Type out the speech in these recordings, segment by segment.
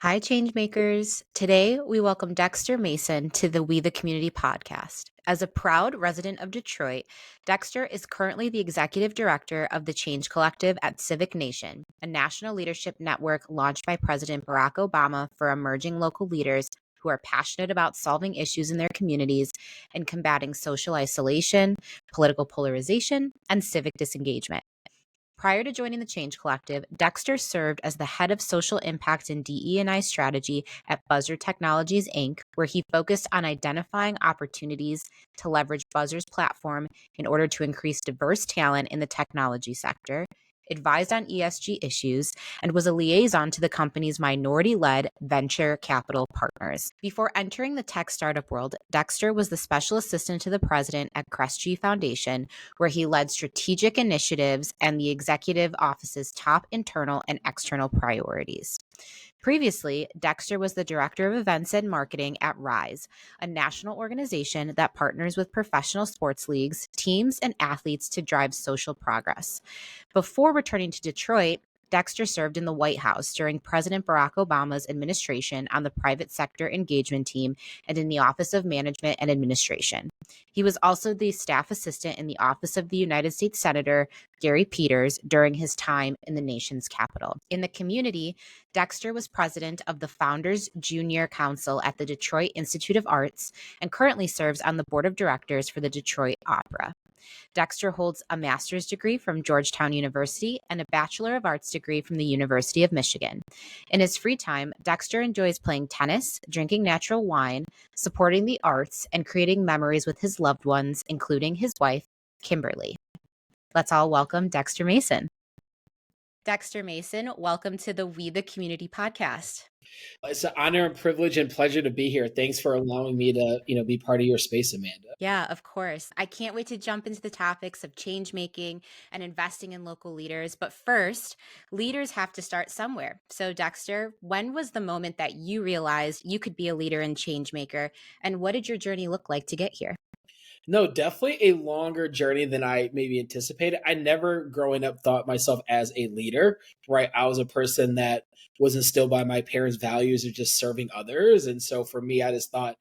Hi, Changemakers. Today, we welcome Dexter Mason to the We the Community podcast. As a proud resident of Detroit, Dexter is currently the executive director of the Change Collective at Civic Nation, a national leadership network launched by President Barack Obama for emerging local leaders who are passionate about solving issues in their communities and combating social isolation, political polarization, and civic disengagement. Prior to joining the Change Collective, Dexter served as the head of social impact and DE&I strategy at Buzzer Technologies, Inc., where he focused on identifying opportunities to leverage Buzzer's platform in order to increase diverse talent in the technology sector, advised on ESG issues, and was a liaison to the company's minority-led venture capital partners. Before entering the tech startup world, Dexter was the special assistant to the president at Crestgy Foundation, where he led strategic initiatives and the executive office's top internal and external priorities. Previously, Dexter was the director of events and marketing at Rise, a national organization that partners with professional sports leagues, teams, and athletes to drive social progress. Before returning to Detroit, Dexter served in the White House during President Barack Obama's administration on the private sector engagement team and in the Office of Management and Administration. He was also the staff assistant in the Office of the United States Senator Gary Peters during his time in the nation's capital. In the community, Dexter was president of the Founders Junior Council at the Detroit Institute of Arts and currently serves on the board of directors for the Detroit Opera. Dexter holds a master's degree from Georgetown University and a Bachelor of Arts degree from the University of Michigan. In his free time, Dexter enjoys playing tennis, drinking natural wine, supporting the arts, and creating memories with his loved ones, including his wife, Kimberly. Let's all welcome Dexter Mason. Dexter Mason, welcome to the We the Community podcast. It's an honor and privilege and pleasure to be here. Thanks for allowing me to, be part of your space, Amanda. Yeah, of course. I can't wait to jump into the topics of change making and investing in local leaders. But first, leaders have to start somewhere. So, Dexter, when was the moment that you realized you could be a leader and change maker? And what did your journey look like to get here? No, definitely a longer journey than I maybe anticipated. I never growing up thought myself as a leader, right? I was a person that was instilled by my parents' values of just serving others. And so for me, I just thought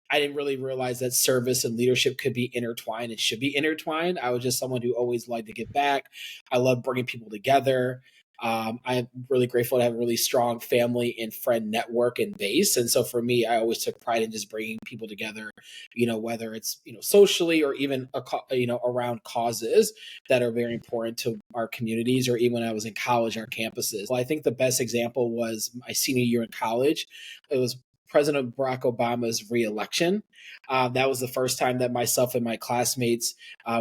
I didn't really realize that service and leadership could be intertwined and should be intertwined. I was just someone who always liked to give back. I love bringing people together. I'm really grateful to have a really strong family and friend network and base. And so for me, I always took pride in just bringing people together, whether it's, socially or even, around causes that are very important to our communities, or even when I was in college, our campuses. Well, I think the best example was my senior year in college. It was President Barack Obama's reelection. That was the first time that myself and my classmates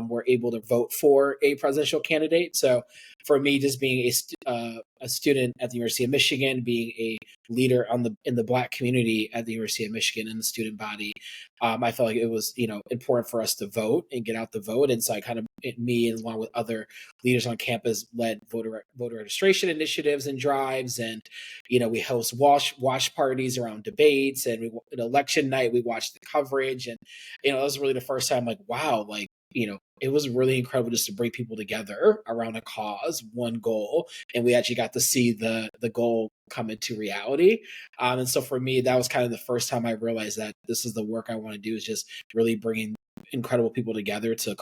were able to vote for a presidential candidate. So for me, just being a student at the University of Michigan, being a leader in the Black community at the University of Michigan in the student body, I felt like it was important for us to vote and get out the vote. And so I kind of me and along with other leaders on campus led voter registration initiatives and drives, and we host watch parties around debates, and an election night we watched the coverage, and that was really the first time like wow, like it was really incredible just to bring people together around a cause, one goal, and we actually got to see the goal come into reality. And so for me, that was kind of the first time I realized that this is the work I want to do, is just really bringing incredible people together to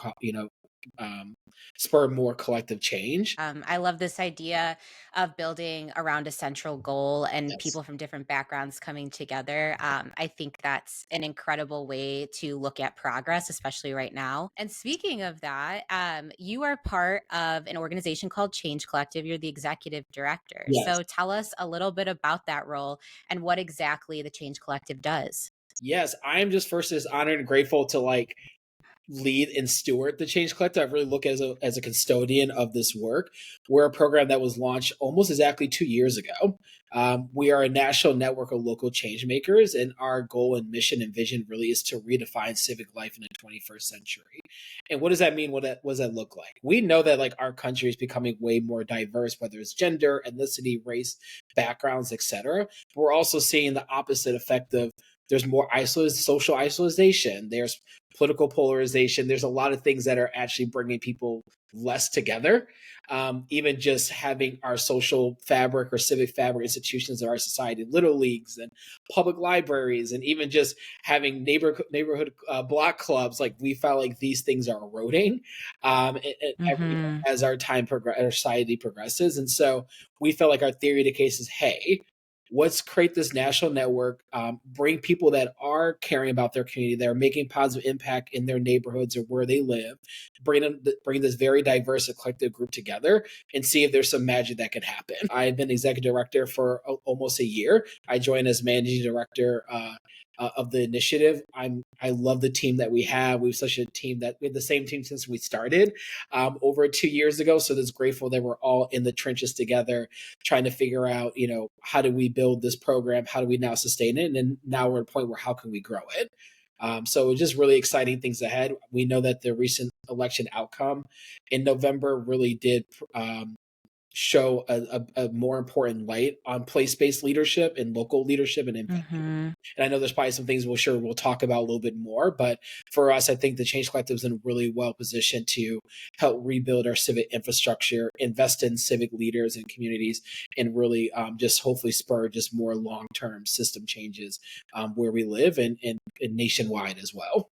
spur more collective change. I love this idea of building around a central goal and Yes. people from different backgrounds coming together. I think that's an incredible way to look at progress, especially right now. And speaking of that, you are part of an organization called Change Collective. You're the executive director. Yes. So tell us a little bit about that role and what exactly the Change Collective does. Yes, I am just first as honored and grateful to lead and steward the Change Collective. I really look as a custodian of this work. We're a program that was launched almost exactly 2 years ago. We are a national network of local change makers, and our goal and mission and vision really is to redefine civic life in the 21st century. And what does that mean? What does that look like? We know that our country is becoming way more diverse, whether it's gender, ethnicity, race, backgrounds, etc. But we're also seeing the opposite effect of there's more social isolation, there's political polarization, there's a lot of things that are actually bringing people less together. Even just having our social fabric or civic fabric institutions of our society, little leagues and public libraries, and even just having neighborhood block clubs, like we felt like these things are eroding, Mhm. as our society progresses. And so we felt like our theory of the case is, hey, let's create this national network, bring people that are caring about their community, that are making positive impact in their neighborhoods or where they live, bring this very diverse eclectic group together and see if there's some magic that can happen. I've been executive director for almost a year. I joined as managing director of the initiative. I love the team that we have. We have such a team that we have the same team since we started over 2 years ago. So it's grateful that we're all in the trenches together, trying to figure out, how do we build this program? How do we now sustain it? And then now we're at a point where how can we grow it? So it's just really exciting things ahead. We know that the recent election outcome in November really did show a more important light on place-based leadership and local leadership and impact. Mhm. And I know there's probably some things we'll talk about a little bit more, but for us, I think the Change Collective is in really well positioned to help rebuild our civic infrastructure, invest in civic leaders and communities, and really just hopefully spur just more long-term system changes where we live and nationwide as well.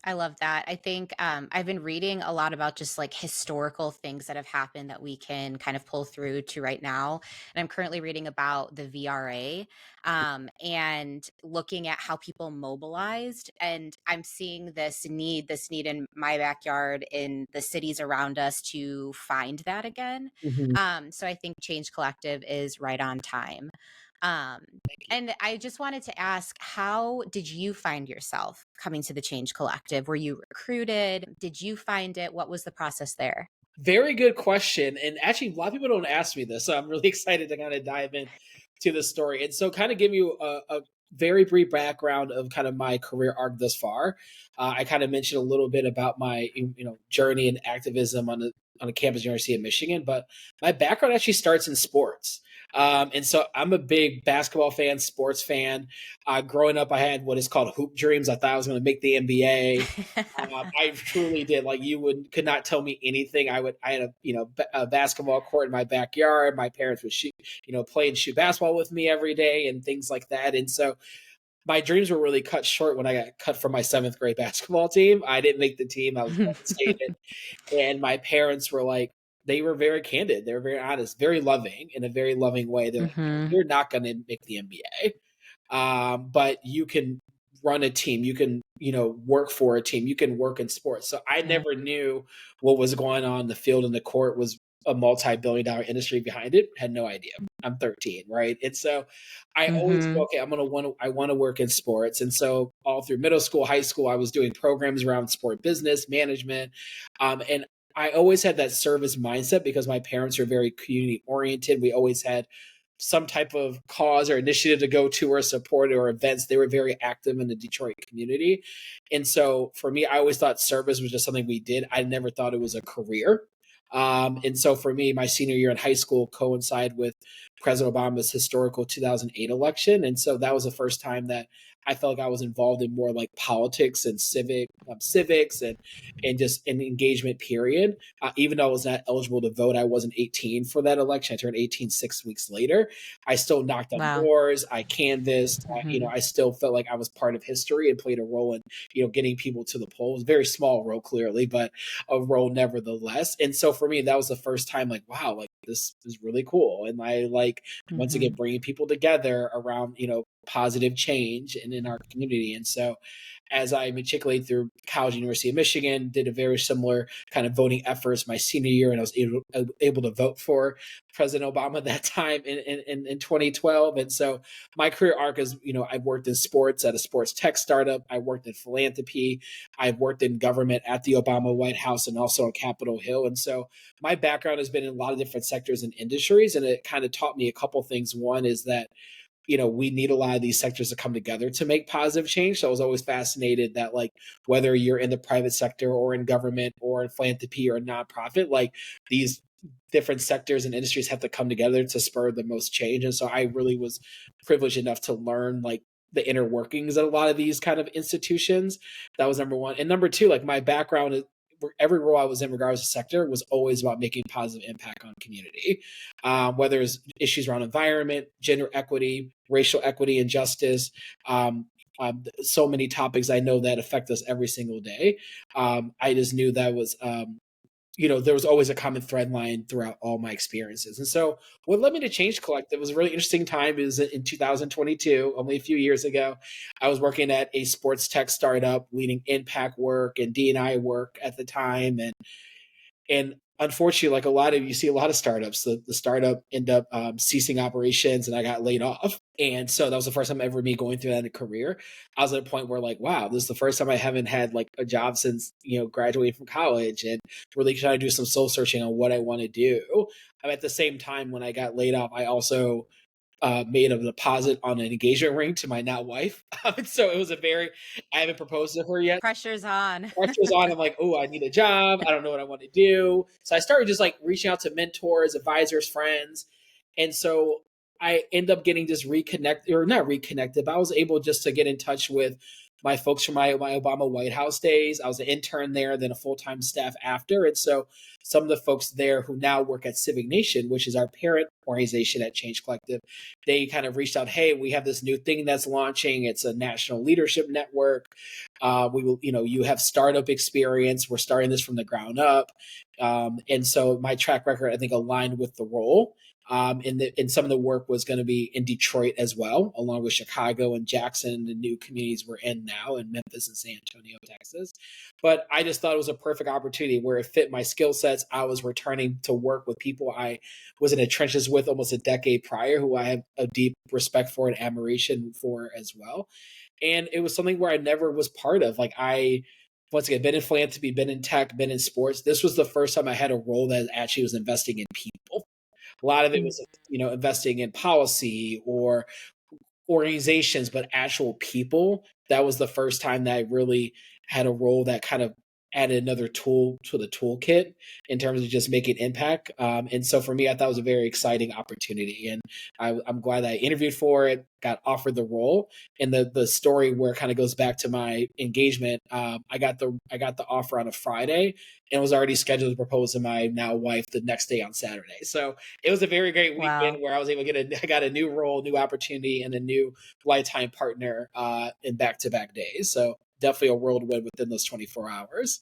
I love that. I think I've been reading a lot about just like historical things that have happened that we can kind of pull through to right now. And I'm currently reading about the VRA and looking at how people mobilized. And I'm seeing this need in my backyard, in the cities around us to find that again. Mhm. So I think Change Collective is right on time. Um, Thank you. and I just wanted to ask, how did you find yourself coming to the Change Collective? Were you recruited? Did you find it? What was the process there? Very good question. And actually, a lot of people don't ask me this. So I'm really excited to kind of dive in to the story. And so, kind of give you a very brief background of kind of my career arc thus far. I kind of mentioned a little bit about my journey and activism on the campus University of Michigan, but my background actually starts in sports. And so I'm a big basketball fan, sports fan. Growing up, I had what is called hoop dreams. I thought I was going to make the NBA. I truly did. Like you could not tell me anything. I had a basketball court in my backyard. My parents would play and shoot basketball with me every day and things like that. And so my dreams were really cut short when I got cut from my seventh grade basketball team. I didn't make the team. I was devastated. And my parents were like, they were very candid. They were very honest, very loving in a very loving way. They're like, Hmm. you're not going to make the NBA, but you can run a team. You can, work for a team. You can work in sports. So I Yeah. never knew what was going on. The field and the court was a multi-billion-dollar industry behind it. Had no idea. I'm 13, right? And so I always go, Hmm. okay, I want to work in sports. And so all through middle school, high school, I was doing programs around sport business management, and I always had that service mindset because my parents are very community oriented. We always had some type of cause or initiative to go to or support or events. They were very active in the Detroit community. And so for me, I always thought service was just something we did. I never thought it was a career. And so for me, my senior year in high school coincided with President Obama's historical 2008 election. And so that was the first time that I felt like I was involved in more like politics and civics and just an engagement period. Even though I was not eligible to vote, I wasn't 18 for that election. I turned 18 6 weeks later. I still knocked on Wow. doors. I canvassed. Hmm. I still felt like I was part of history and played a role in, getting people to the polls. Very small role, clearly, but a role nevertheless. And so for me, that was the first time, like, wow, like this is really cool. And I like, once again, Hmm. bringing people together around, positive change and in our community. And so as I matriculated through college, University of Michigan, did a very similar kind of voting efforts my senior year, and I was able to vote for President Obama that time in 2012. And so my career arc is, I've worked in sports at a sports tech startup. I worked in philanthropy. I've worked in government at the Obama White House and also on Capitol Hill. And so my background has been in a lot of different sectors and industries, and it kind of taught me a couple things. One is that we need a lot of these sectors to come together to make positive change. So I was always fascinated that, like, whether you're in the private sector or in government or in philanthropy or nonprofit, like these different sectors and industries have to come together to spur the most change. And so I really was privileged enough to learn like the inner workings of a lot of these kind of institutions. That was number one. And number two, like my background is every role I was in, regardless of sector, was always about making positive impact on community. Whether it's issues around environment, gender equity, racial equity and justice, so many topics I know that affect us every single day. I just knew that was there was always a common thread line throughout all my experiences. And so what led me to Change Collective was a really interesting time. It was in 2022, only a few years ago. I was working at a sports tech startup, leading impact work and D&I work at the time. And unfortunately, like a lot of you see a lot of startups, the startup end up ceasing operations, and I got laid off. And so that was the first time ever me going through that in a career. I was at a point where like, wow, this is the first time I haven't had like a job since graduating from college, and really trying to do some soul searching on what I want to do. At the same time, when I got laid off, I also made a deposit on an engagement ring to my now wife. So it was I haven't proposed to her yet. Pressure's on. Pressure's on. I'm like, oh, I need a job. I don't know what I want to do. So I started just like reaching out to mentors, advisors, friends. And so I end up getting just reconnected, or not reconnected, but I was able just to get in touch with my folks from my Obama White House days. I was an intern there, then a full-time staff after. And so some of the folks there who now work at Civic Nation, which is our parent organization at Change Collective, they kind of reached out, hey, we have this new thing that's launching. It's a national leadership network. We will, you have startup experience. We're starting this from the ground up. And so my track record, I think, aligned with the role. And some of the work was going to be in Detroit as well, along with Chicago and Jackson, the new communities we're in now, in Memphis and San Antonio, Texas. But I just thought it was a perfect opportunity where it fit my skill sets. I was returning to work with people I was in the trenches with almost a decade prior, who I have a deep respect for and admiration for as well. And it was something where I never was part of. Like once again, been in philanthropy, been in tech, been in sports. This was the first time I had a role that actually was investing in people. A lot of it was, investing in policy or organizations, but actual people. That was the first time that I really had a role that kind of added another tool to the toolkit in terms of just making impact. And so for me, I thought it was a very exciting opportunity, and I'm glad that I interviewed for it, got offered the role. And the story where it kind of goes back to my engagement, I got the offer on a Friday, and was already scheduled to propose to my now wife the next day on Saturday. So it was a very great Wow. weekend where I was able to I got a new role, new opportunity, and a new lifetime partner in back-to-back days. So definitely a whirlwind within those 24 hours.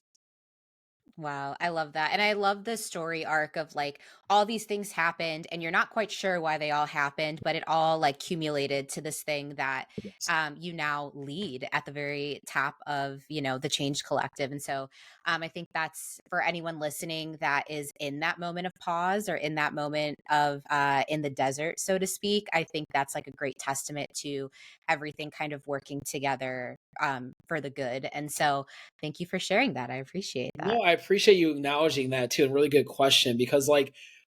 Wow, I love that. And I love the story arc of like all these things happened and you're not quite sure why they all happened, but it all like cumulated to this thing that Yes. you now lead at the very top of, the Change Collective. And so I think that's for anyone listening that is in that moment of pause or in that moment of in the desert, so to speak. I think that's like a great testament to everything kind of working together for the good. And so thank you for sharing that. I appreciate that. No, I appreciate you acknowledging that too. And really good question, because like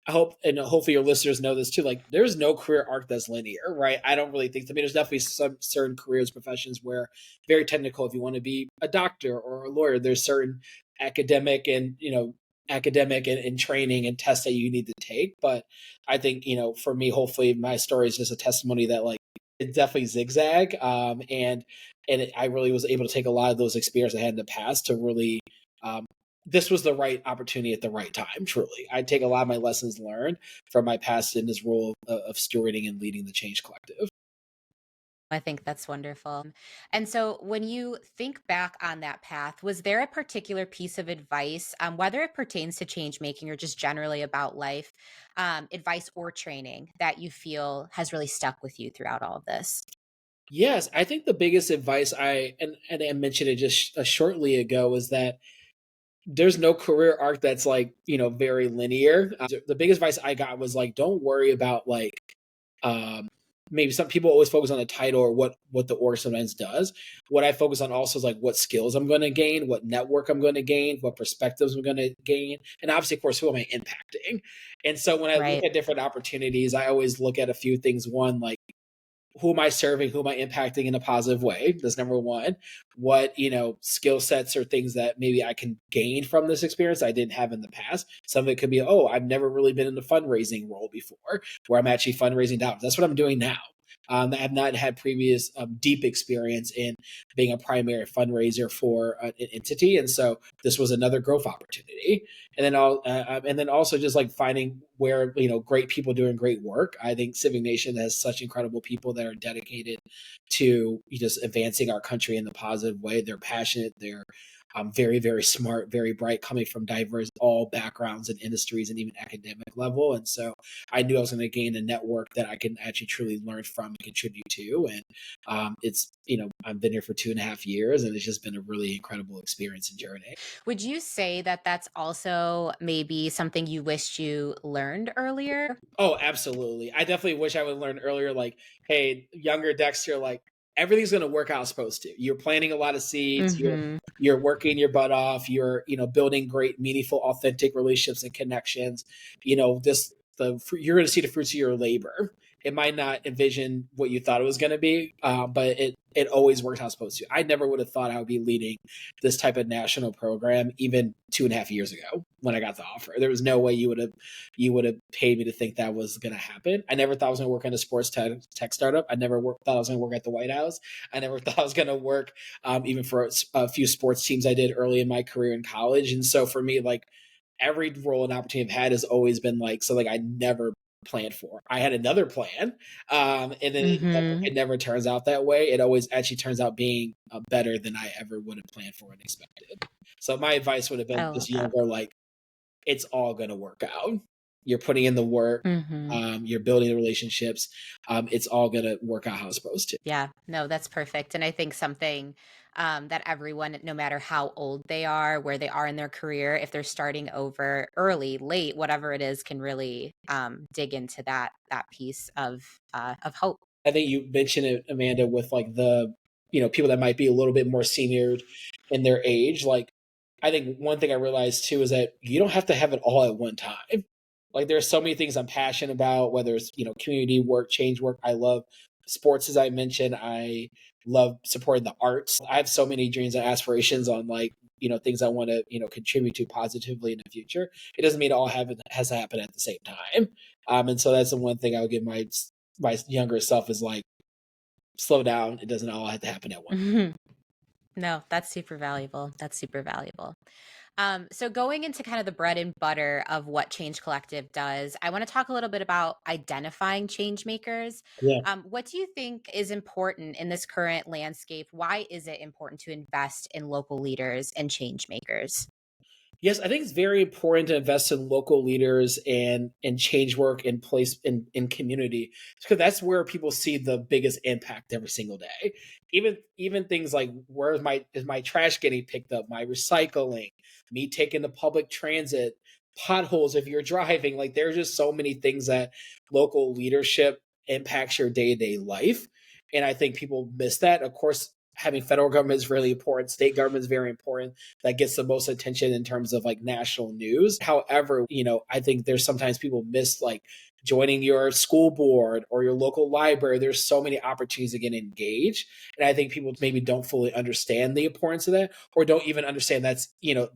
I hope, and hopefully your listeners know this too. Like there's no career arc that's linear, right? I don't really think. I mean, there's definitely some certain careers, professions where very technical. If you want to be a doctor or a lawyer, there's certain academic and and training and tests that you need to take. But I think for me, hopefully my story is just a testimony that like it definitely zigzag. I really was able to take a lot of those experiences I had in the past to really um, this was the right opportunity at the right time. Truly, I take a lot of my lessons learned from my past in this role of stewarding and leading the Change Collective. I think that's wonderful. And so, when you think back on that path, was there a particular piece of advice, whether it pertains to change making or just generally about life, advice or training that you feel has really stuck with you throughout all of this? Yes, I think the biggest advice and I mentioned it just shortly ago is that there's no career arc that's like very linear. The biggest advice I got was like, don't worry about like um maybe some people always focus on the title or what the org sometimes does. What I focus on also is like what skills I'm going to gain, what network I'm going to gain, what perspectives I'm going to gain, and obviously of course who am I impacting. And so when I look Right. at different opportunities, I always look at a few things. One, like who am I serving? Who am I impacting in a positive way? That's number one. What, skill sets or things that maybe I can gain from this experience I didn't have in the past. Some of it could be, oh, I've never really been in a fundraising role before where I'm actually fundraising dollars. That's what I'm doing now. I have not had previous deep experience in being a primary fundraiser for an entity, and so this was another growth opportunity. And then also just like finding where great people doing great work. I think Civic Nation has such incredible people that are dedicated to just advancing our country in the positive way. They're passionate. They're very, very smart, very bright, coming from diverse all backgrounds and industries and even academic level. And so I knew I was going to gain a network that I can actually truly learn from and contribute to. And it's, I've been here for 2.5 years, and it's just been a really incredible experience and journey. Would you say that that's also maybe something you wished you learned earlier? Oh, absolutely. I definitely wish I would learn earlier, like, hey, younger Dexter, like everything's gonna work how it's supposed to. You're planting a lot of seeds, Mm-hmm. you're working your butt off, you're, building great, meaningful, authentic relationships and connections. Just you're gonna see the fruits of your labor. It might not envision what you thought it was gonna be, but it always works how it's supposed to. I never would have thought I would be leading this type of national program even 2.5 years ago when I got the offer. There was no way you would have paid me to think that was going to happen. I never thought I was going to work in a sports tech startup. I never thought I was going to work at the White House. I never thought I was going to work even for a few sports teams I did early in my career in college. And so for me, like every role and opportunity I've had has always been like, so like I never planned for. I had another plan, and then Mm-hmm. it never turns out that way. It always actually turns out being better than I ever would have planned for and expected. So my advice would have been I love just that. younger, like it's all going to work out. You're putting in the work. Mm-hmm. You're building the relationships. It's all going to work out how it's supposed to. Yeah, no, that's perfect. And I think something that everyone, no matter how old they are, where they are in their career, if they're starting over early, late, whatever it is, can really dig into that piece of hope. I think you mentioned it, Amanda, with like the people that might be a little bit more senior in their age. Like, I think one thing I realized too is that you don't have to have it all at one time. Like, there's so many things I'm passionate about, whether it's community work, change work. I love sports, as I mentioned. I love supporting the arts. I have so many dreams and aspirations on like things I want to contribute to positively in the future. It doesn't mean it all has to happen at the same time. And so that's the one thing I would give my younger self is like slow down. It doesn't all have to happen at once. No, that's super valuable. That's super valuable. So going into kind of the bread and butter of what Change Collective does, I want to talk a little bit about identifying change makers. Yeah. What do you think is important in this current landscape? Why is it important to invest in local leaders and change makers? Yes, I think it's very important to invest in local leaders and change work in place in community because that's where people see the biggest impact every single day. Even things like where is my trash getting picked up, my recycling, me taking the public transit, potholes if you're driving. Like there's just so many things that local leadership impacts your day-to-day life. And I think people miss that. Of course, having federal government is really important, state government is very important, that gets the most attention in terms of like national news. However, I think there's sometimes people miss like joining your school board or your local library. There's so many opportunities to get engaged. And I think people maybe don't fully understand the importance of that or don't even understand that's,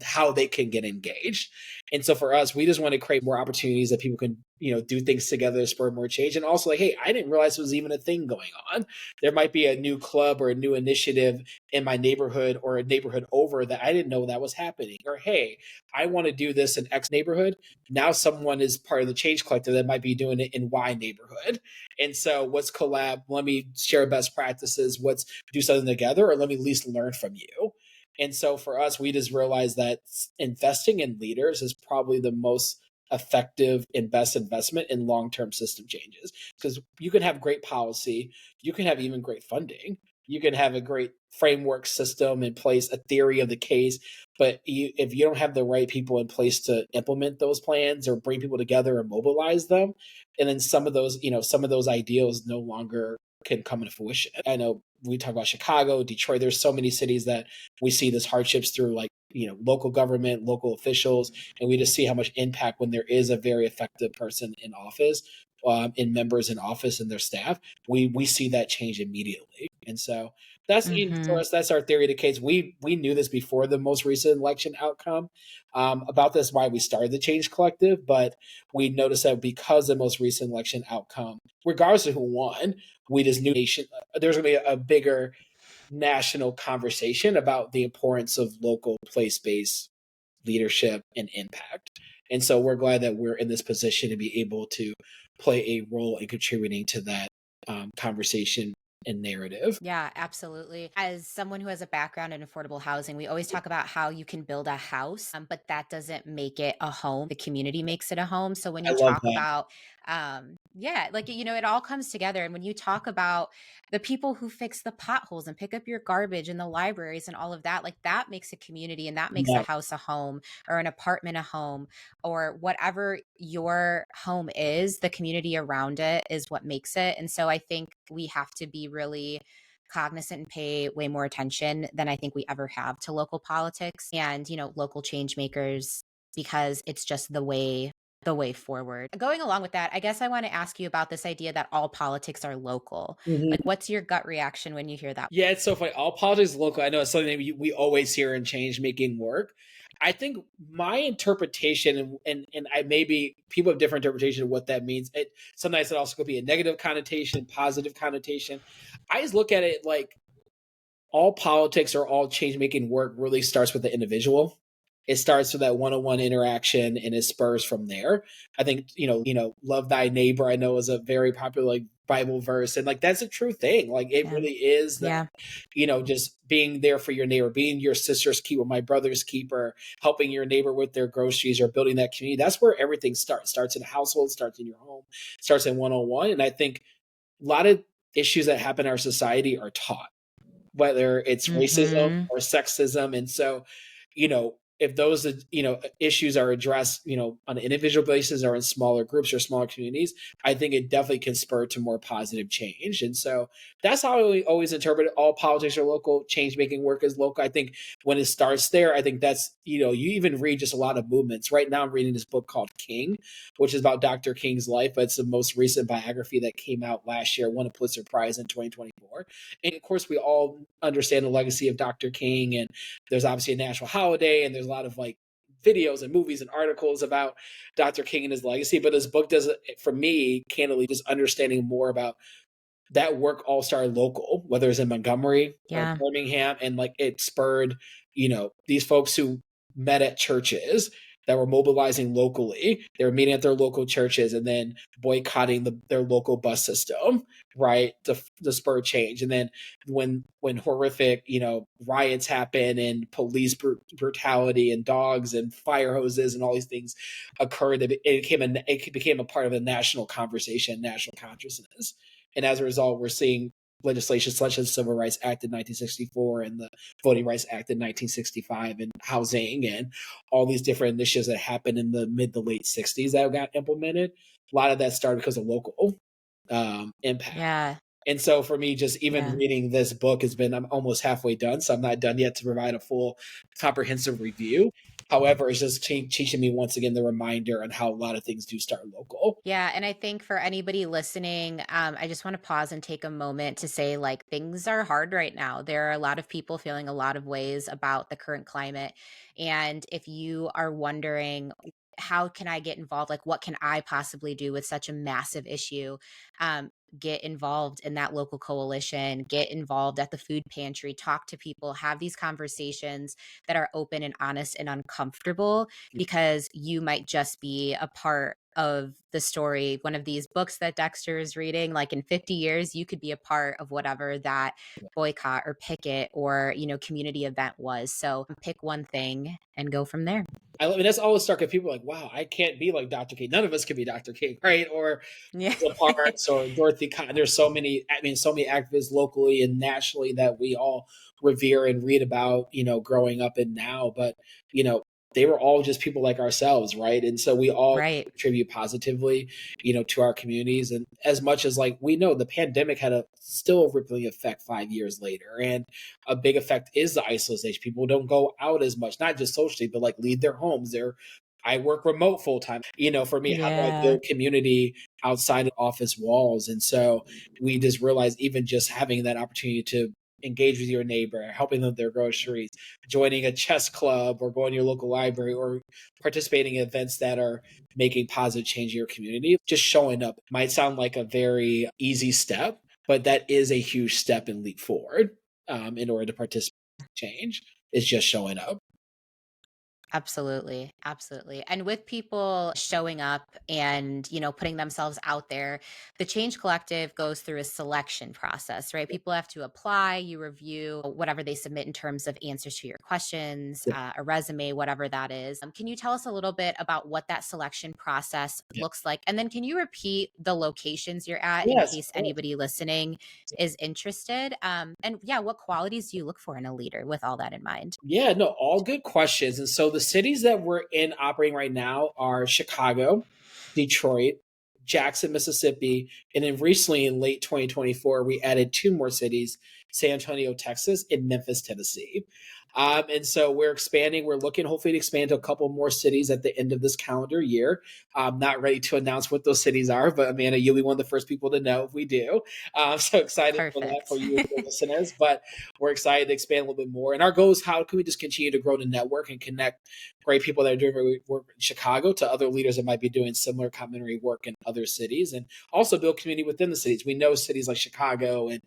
how they can get engaged. And so for us, we just want to create more opportunities that people can, do things together to spur more change. And also like, hey, I didn't realize there was even a thing going on. There might be a new club or a new initiative in my neighborhood or a neighborhood over that I didn't know that was happening. Or, hey, I want to do this in X neighborhood. Now someone is part of the Change Collective that might be doing it in Y neighborhood. And so let's collab. Let me share best practices. Let's do something together, or let me at least learn from you. And so for us, we just realized that investing in leaders is probably the most effective and best investment in long-term system changes because you can have great policy, you can have even great funding, you can have a great framework system in place, a theory of the case, but if you don't have the right people in place to implement those plans or bring people together and mobilize them, and then some of those ideals no longer can come into fruition. I know we talk about Chicago, Detroit. There's so many cities that we see this hardships through, like local government, local officials, and we just see how much impact when there is a very effective person in office, in members in office and their staff. We see that change immediately, And so that's for Mhm. us. That's our theory of the case. We knew this before the most recent election outcome. About this, why we started the Change Collective, but we noticed that because the most recent election outcome, regardless of who won, we just knew there's going to be a bigger national conversation about the importance of local place based leadership and impact. And so we're glad that we're in this position to be able to play a role in contributing to that conversation and narrative. Yeah, absolutely. As someone who has a background in affordable housing, we always talk about how you can build a house, but that doesn't make it a home. The community makes it a home. So when I you love talk that. about, yeah, like, it all comes together. And when you talk about the people who fix the potholes and pick up your garbage in the libraries and all of that, like that makes a community and that makes a Yeah. house a home or an apartment a home or whatever your home is, the community around it is what makes it. And so I think we have to be really cognizant and pay way more attention than I think we ever have to local politics and, local change makers because it's just the way forward. Going along with that, I guess I want to ask you about this idea that all politics are local. Like Mhm. what's your gut reaction when you hear that? Yeah, it's so funny. All politics is local. I know it's something that we always hear in change making work. I think my interpretation, and I maybe people have different interpretation of what that means. Sometimes it also could be a negative connotation, positive connotation. I just look at it like all politics or all change making work really starts with the individual. It starts with that one-on-one interaction and it spurs from there. I think, love thy neighbor, I know is a very popular like Bible verse. And like that's a true thing. Like it Yeah. really is that, Yeah. just being there for your neighbor, being your sister's keeper, my brother's keeper, helping your neighbor with their groceries or building that community. That's where everything starts. Starts in a household, starts in your home, starts in one-on-one. And I think a lot of issues that happen in our society are taught, whether it's racism Mhm. or sexism. And so, if those, issues are addressed, on an individual basis or in smaller groups or smaller communities, I think it definitely can spur to more positive change. And so that's how we always interpret it. All politics are local, change making work is local. I think when it starts there, I think that's, you even read just a lot of movements. Right now, I'm reading this book called King, which is about Dr. King's life. But it's the most recent biography that came out last year, won a Pulitzer Prize in 2024. And of course, we all understand the legacy of Dr. King, and there's obviously a national holiday, and there's a lot of like videos and movies and articles about Dr. King and his legacy. But this book does, for me, candidly, just understanding more about that work all started local, whether it's in Montgomery or Yeah. Birmingham, and like it spurred, these folks who met at churches that were mobilizing locally. They were meeting at their local churches and then boycotting their local bus system, right, to spur change. And then when horrific, riots happen and police brutality and dogs and fire hoses and all these things occurred, it became a part of the national conversation, national consciousness. And as a result, we're seeing legislation such as the Civil Rights Act in 1964 and the Voting Rights Act in 1965 and housing and all these different initiatives that happened in the mid to late 60s that got implemented. A lot of that started because of local impact. Yeah. And so for me, just even Yeah. reading this book I'm almost halfway done, so I'm not done yet to provide a full comprehensive review. However, it's just teaching me once again the reminder on how a lot of things do start local. Yeah, and I think for anybody listening, I just want to pause and take a moment to say, like, things are hard right now. There are a lot of people feeling a lot of ways about the current climate. And if you are wondering, how can I get involved? Like, what can I possibly do with such a massive issue? Get involved in that local coalition, get involved at the food pantry, talk to people, have these conversations that are open and honest and uncomfortable because you might just be a part of the story. One of these books that Dexter is reading, like in 50 years, you could be a part of whatever that boycott or picket or, community event was. So pick one thing and go from there. I mean, that's always stuck at people like, wow, I can't be like Dr. King. None of us can be Dr. King, right? Or Yeah. Rosa Parks or Dorothy Cotton. There's so many activists locally and nationally that we all revere and read about, growing up and now. But, you know, they were all just people like ourselves, right? And so we all Right. contribute positively, to our communities. And as much as like we know the pandemic had a still a rippling effect 5 years later. And a big effect is the isolation. People don't go out as much, not just socially, but like leave their homes. They're I work remote full time. For me, how do I Yeah. build community outside of office walls? And so we just realized even just having that opportunity to engage with your neighbor, helping them with their groceries, joining a chess club or going to your local library or participating in events that are making positive change in your community, just showing up might sound like a very easy step, but that is a huge step and leap forward in order to participate in change is just showing up. Absolutely. Absolutely. And with people showing up and, putting themselves out there, the Change Collective goes through a selection process, right? People have to apply, you review whatever they submit in terms of answers to your questions, Yeah. a resume, whatever that is. Can you tell us a little bit about what that selection process Yeah. looks like? And then can you repeat the locations you're at in Yes, of case course. anybody listening is interested? And yeah, what qualities do you look for in a leader with all that in mind? Yeah, no, all good questions. And so the cities that we're in operating right now are Chicago, Detroit, Jackson, Mississippi, and then recently in late 2024, we added two more cities, San Antonio, Texas, and Memphis, Tennessee. And so we're expanding. We're looking hopefully to expand to a couple more cities at the end of this calendar year. I'm not ready to announce what those cities are, but Amanda, you'll be one of the first people to know if we do. So excited for that for Perfect. you and your listeners. But we're excited to expand a little bit more. And our goal is how can we just continue to grow the network and connect great people that are doing great work in Chicago to other leaders that might be doing similar complementary work in other cities and also build community within the cities. We know cities like Chicago and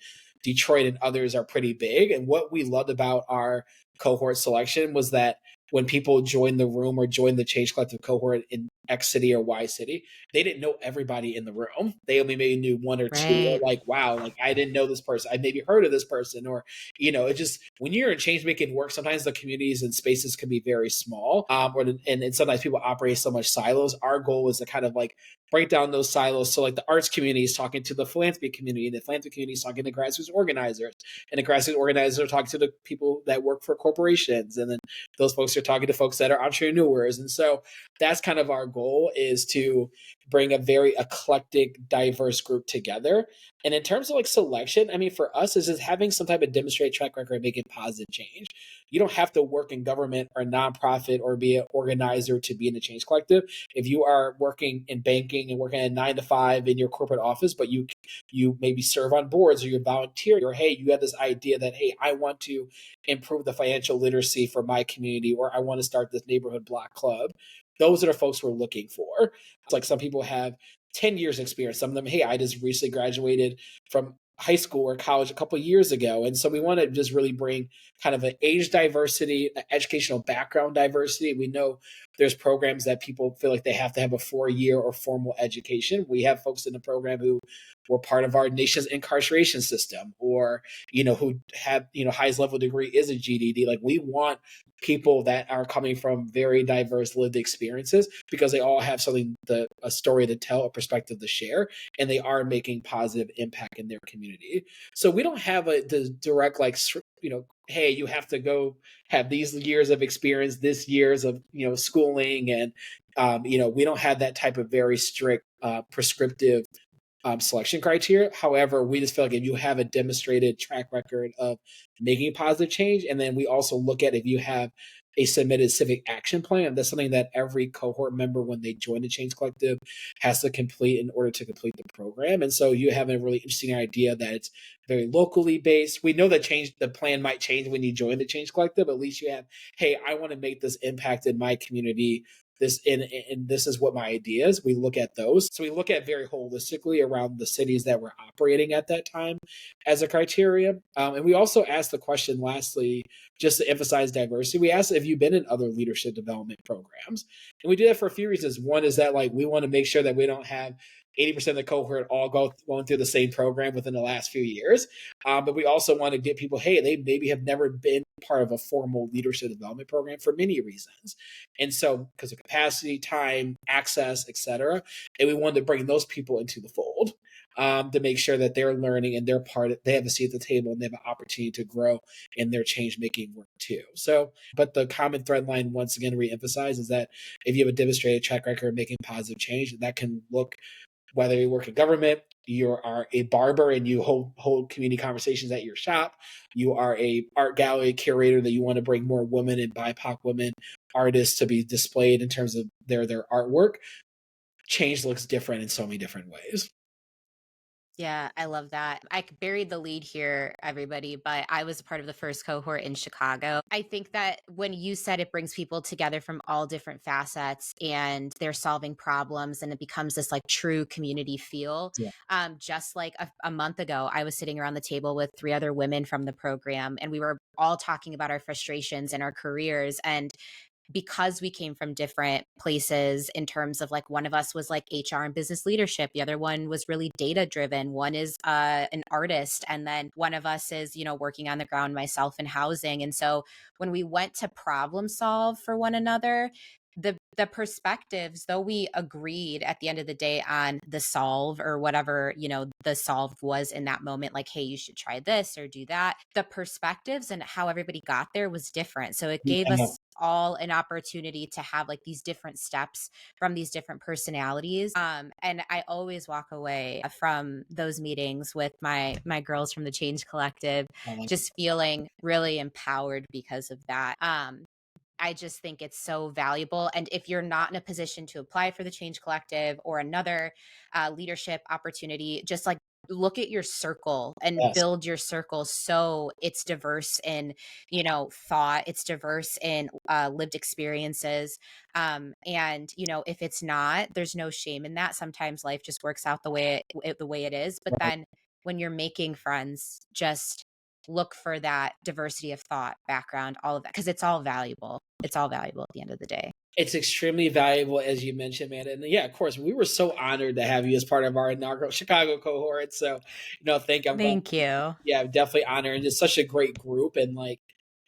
Detroit and others are pretty big. And what we loved about our cohort selection was that when people join the room or join the Change Collective cohort in X city or Y city, they didn't know everybody in the room. They only maybe knew one or two. Or Right. like, wow, like I didn't know this person. I maybe heard of this person, or it just when you're in change making work, sometimes the communities and spaces can be very small, and sometimes people operate so much silos. Our goal is to kind of like break down those silos. So like the arts community is talking to the philanthropy community, and the philanthropy community is talking to grassroots organizers, and the grassroots organizers are talking to the people that work for corporations, and then those folks are talking to folks that are entrepreneurs. And so that's kind of our goal is to bring a very eclectic, diverse group together. And in terms of like selection, I mean, for us, is just having some type of demonstrated track record of making positive change. You don't have to work in government or nonprofit or be an organizer to be in the Change Collective. If you are working in banking and working at 9 to 5 in your corporate office, but you maybe serve on boards or you volunteer, or hey, you have this idea that hey, I want to improve the financial literacy for my community, or I want to start this neighborhood block club. Those are the folks we're looking for. It's like some people have 10 years experience. Some of them, hey, I just recently graduated from high school or college a couple of years ago. And so we want to just really bring kind of an age diversity, an educational background diversity. We know there's programs that people feel like they have to have a 4 year or formal education. We have folks in the program who were part of our nation's incarceration system or, who have, highest level degree is a GDD. Like we want people that are coming from very diverse lived experiences because they all have a story to tell, a perspective to share, and they are making positive impact in their community. So we don't have the direct like hey, you have to go have these years of experience, this years of schooling, and we don't have that type of very strict prescriptive selection criteria. However, we just feel like if you have a demonstrated track record of making positive change, and then we also look at if you have a submitted civic action plan, that's something that every cohort member, when they join the Change Collective, has to complete in order to complete the program. And so you have a really interesting idea that it's very locally based. We know that the plan might change when you join the Change Collective. At least you have, hey, I want to make this impact in my community and this is what my idea is. We look at those. So we look at very holistically around the cities that we're operating at that time as a criteria. And we also asked the question lastly, just to emphasize diversity, we asked if you've been in other leadership development programs. And we do that for a few reasons. One is that like we want to make sure that we don't have 80% of the cohort all going through the same program within the last few years. But we also want to get people, hey, they maybe have never been part of a formal leadership development program for many reasons. And so because of capacity, time, access, etc. And we wanted to bring those people into the fold to make sure that they're learning and they have a seat at the table and they have an opportunity to grow in their change making work too. So, but the common thread line, once again, reemphasize is that if you have a demonstrated track record of making positive change, that can look whether you work in government, You are a barber and you hold community conversations at your shop. You are a art gallery curator that you want to bring more women and BIPOC women artists to be displayed in terms of their artwork. Change looks different in so many different ways. Yeah, I love that. I buried the lead here, everybody, but I was part of the first cohort in Chicago. I think that when you said it brings people together from all different facets and they're solving problems and it becomes this like true community feel. Yeah. Just like a month ago, I was sitting around the table with three other women from the program, and we were all talking about our frustrations and our careers. And because we came from different places in terms of like one of us was like HR and business leadership, the other one was really data driven, one is an artist, and then one of us is, you know, working on the ground myself in housing. And so when we went to problem solve for one another, the perspectives, though we agreed at the end of the day on the solve or whatever, you know, the solve was in that moment, like, hey, you should try this or do that, the perspectives and how everybody got there was different. So it gave Yeah. us all an opportunity to have like these different steps from these different personalities. And I always walk away from those meetings with my girls from the Change Collective I like just feeling really empowered because of that. I just think it's so valuable. And if you're not in a position to apply for the Change Collective or another leadership opportunity, just like look at your circle and yes. build your circle so it's diverse in, you know, thought, it's diverse in lived experiences. And, you know, if it's not, there's no shame in that. Sometimes life just works out the way it is. But Right. then when you're making friends, just look for that diversity of thought, background, all of that, because it's all valuable. It's all valuable at the end of the day. It's extremely valuable, as you mentioned, man. And yeah, of course, we were so honored to have you as part of our inaugural Chicago cohort. So, I'm glad. Thank you. Yeah, definitely honored. And it's such a great group. And like,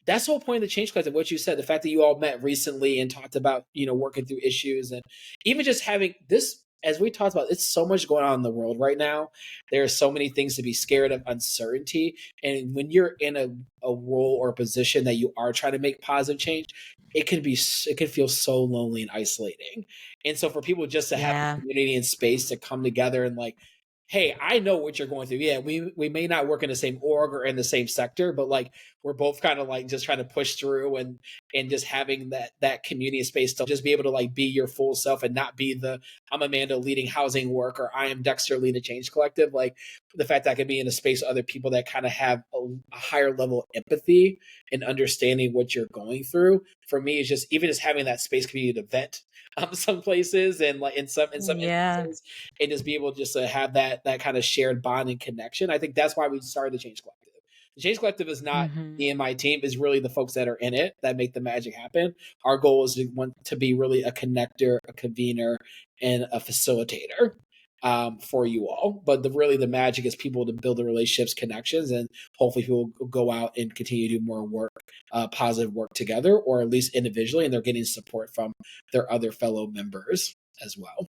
that's the whole point of the Change Collective. What you said, the fact that you all met recently and talked about, working through issues and even just having this, as we talked about, it's so much going on in the world right now. There are so many things to be scared of, uncertainty. And when you're in a role or a position that you are trying to make positive change, it can feel so lonely and isolating. And so for people just to have a Yeah. community and space to come together and like, hey, I know what you're going through. Yeah, we may not work in the same org or in the same sector, but like we're both kind of like just trying to push through and just having that community space to just be able to like be your full self and not be the I'm Amanda leading housing work or I am Dexter leading Change Collective. Like the fact that I could be in a space with other people that kind of have a higher level of empathy and understanding what you're going through. For me, is just even just having that space community to vent some places and like in some Yeah. instances and just be able just to have that kind of shared bond and connection. I think that's why we started the Change Collective. The Change Collective is not Hmm. me and my team; is really the folks that are in it that make the magic happen. Our goal is to want to be really a connector, a convener, and a facilitator for you all. But the magic is people to build the relationships, connections, and hopefully people will go out and continue to do more work, positive work together, or at least individually, and they're getting support from their other fellow members as well.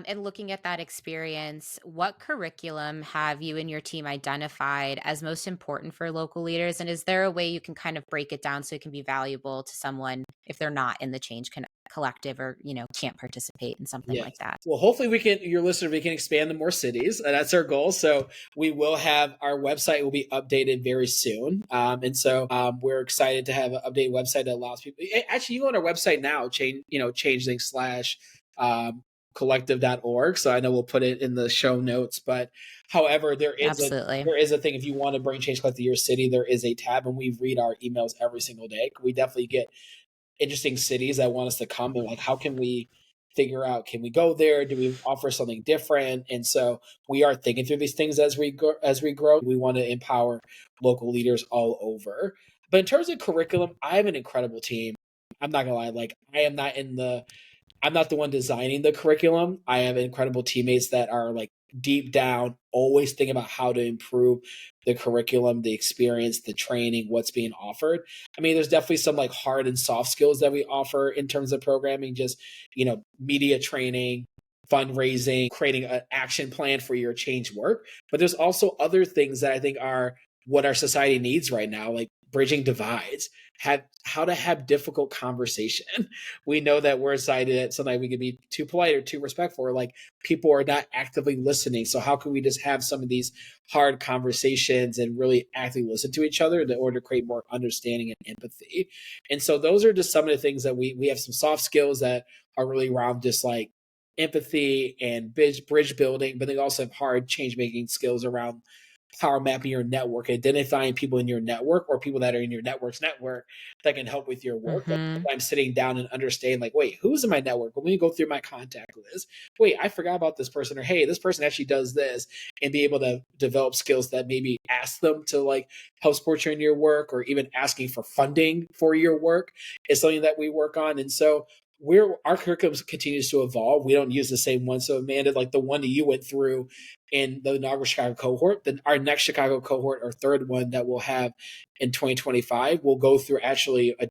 And looking at that experience, what curriculum have you and your team identified as most important for local leaders? And is there a way you can kind of break it down so it can be valuable to someone if they're not in the collective or, you know, can't participate in something Yes. like that? Well, hopefully your listener, we can expand to more cities. That's our goal. So we will have our website will be updated very soon. We're excited to have an updated website that allows people, actually, you go on our website now, changelink slash collective.org. So I know we'll put it in the show notes, but however, Absolutely. there is a thing if you want to bring Change Collective to your city, there is a tab and we read our emails every single day. We definitely get interesting cities that want us to come and like how can we figure out can we go there, do we offer something different, and so we are thinking through these things as we grow. We want to empower local leaders all over, but in terms of curriculum, I have an incredible team. I'm not gonna lie, like I'm not the one designing the curriculum. I have incredible teammates that are like deep down always thinking about how to improve the curriculum, the experience, the training, what's being offered. I mean, there's definitely some like hard and soft skills that we offer in terms of programming, just, media training, fundraising, creating an action plan for your change work. But there's also other things that I think are what our society needs right now, like bridging divides, have how to have difficult conversation. We know that we're excited that sometimes we can be too polite or too respectful, or like people are not actively listening. So how can we just have some of these hard conversations and really actively listen to each other in order to create more understanding and empathy? And so those are just some of the things that we have some soft skills that are really around just like empathy and bridge building, but they also have hard change making skills around power mapping your network, identifying people in your network or people that are in your network's network that can help with your work. Like Mm-hmm. I'm sitting down and understand, like, wait, who's in my network? Let me go through my contact list. Wait, I forgot about this person, or hey, this person actually does this, and be able to develop skills that maybe ask them to like help support you in your work, or even asking for funding for your work is something that we work on. And so our curriculum continues to evolve. We don't use the same one. So Amanda, like the one that you went through in the inaugural Chicago cohort, then our next Chicago cohort, our third one that we'll have in 2025, will go through actually a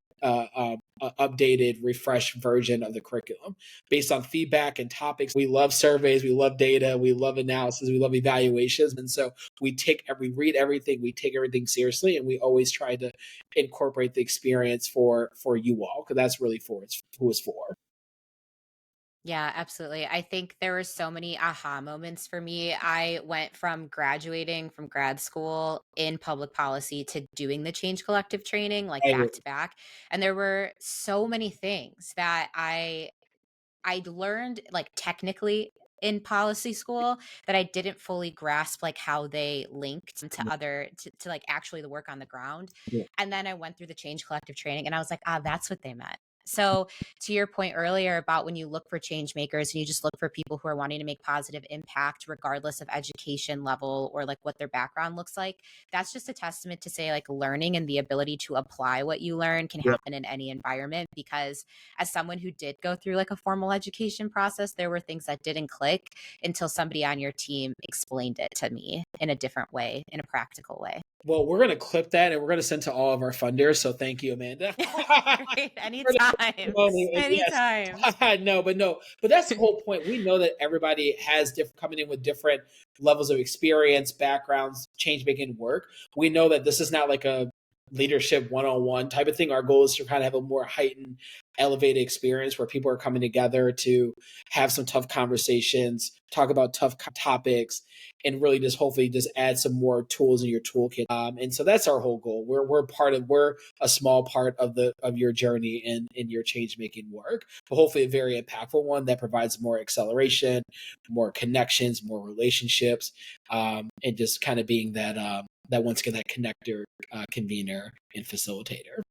updated, refreshed version of the curriculum based on feedback and topics. We love surveys, we love data, we love analysis, we love evaluations, and so we read everything, we take everything seriously, and we always try to incorporate the experience for you all, because that's really for it's who it's for. Yeah, absolutely. I think there were so many aha moments for me. I went from graduating from grad school in public policy to doing the Change Collective training, like I back agree. to back. And there were so many things that I'd learned like technically in policy school that I didn't fully grasp like how they linked to to like actually the work on the ground. Yeah. And then I went through the Change Collective training and I was like, ah, that's what they meant. So to your point earlier about when you look for change makers and you just look for people who are wanting to make positive impact regardless of education level or like what their background looks like, that's just a testament to say like learning and the ability to apply what you learn can Yeah. happen in any environment. Because as someone who did go through like a formal education process, there were things that didn't click until somebody on your team explained it to me in a different way, in a practical way. Well, we're gonna clip that and we're gonna send to all of our funders. So thank you, Amanda. Great. For the Anytime. testimony. Yes. Anytime. No, but that's the whole point. We know that everybody has different coming in with different levels of experience, backgrounds, change making work. We know that this is not like a leadership one-on-one type of thing. Our goal is to kind of have a more heightened, elevated experience where people are coming together to have some tough conversations, talk about tough topics, and really just hopefully just add some more tools in your toolkit. And so that's our whole goal. We're a small part of your journey in your change making work, but hopefully a very impactful one that provides more acceleration, more connections, more relationships, and just kind of being that once again that connector, convener, and facilitator.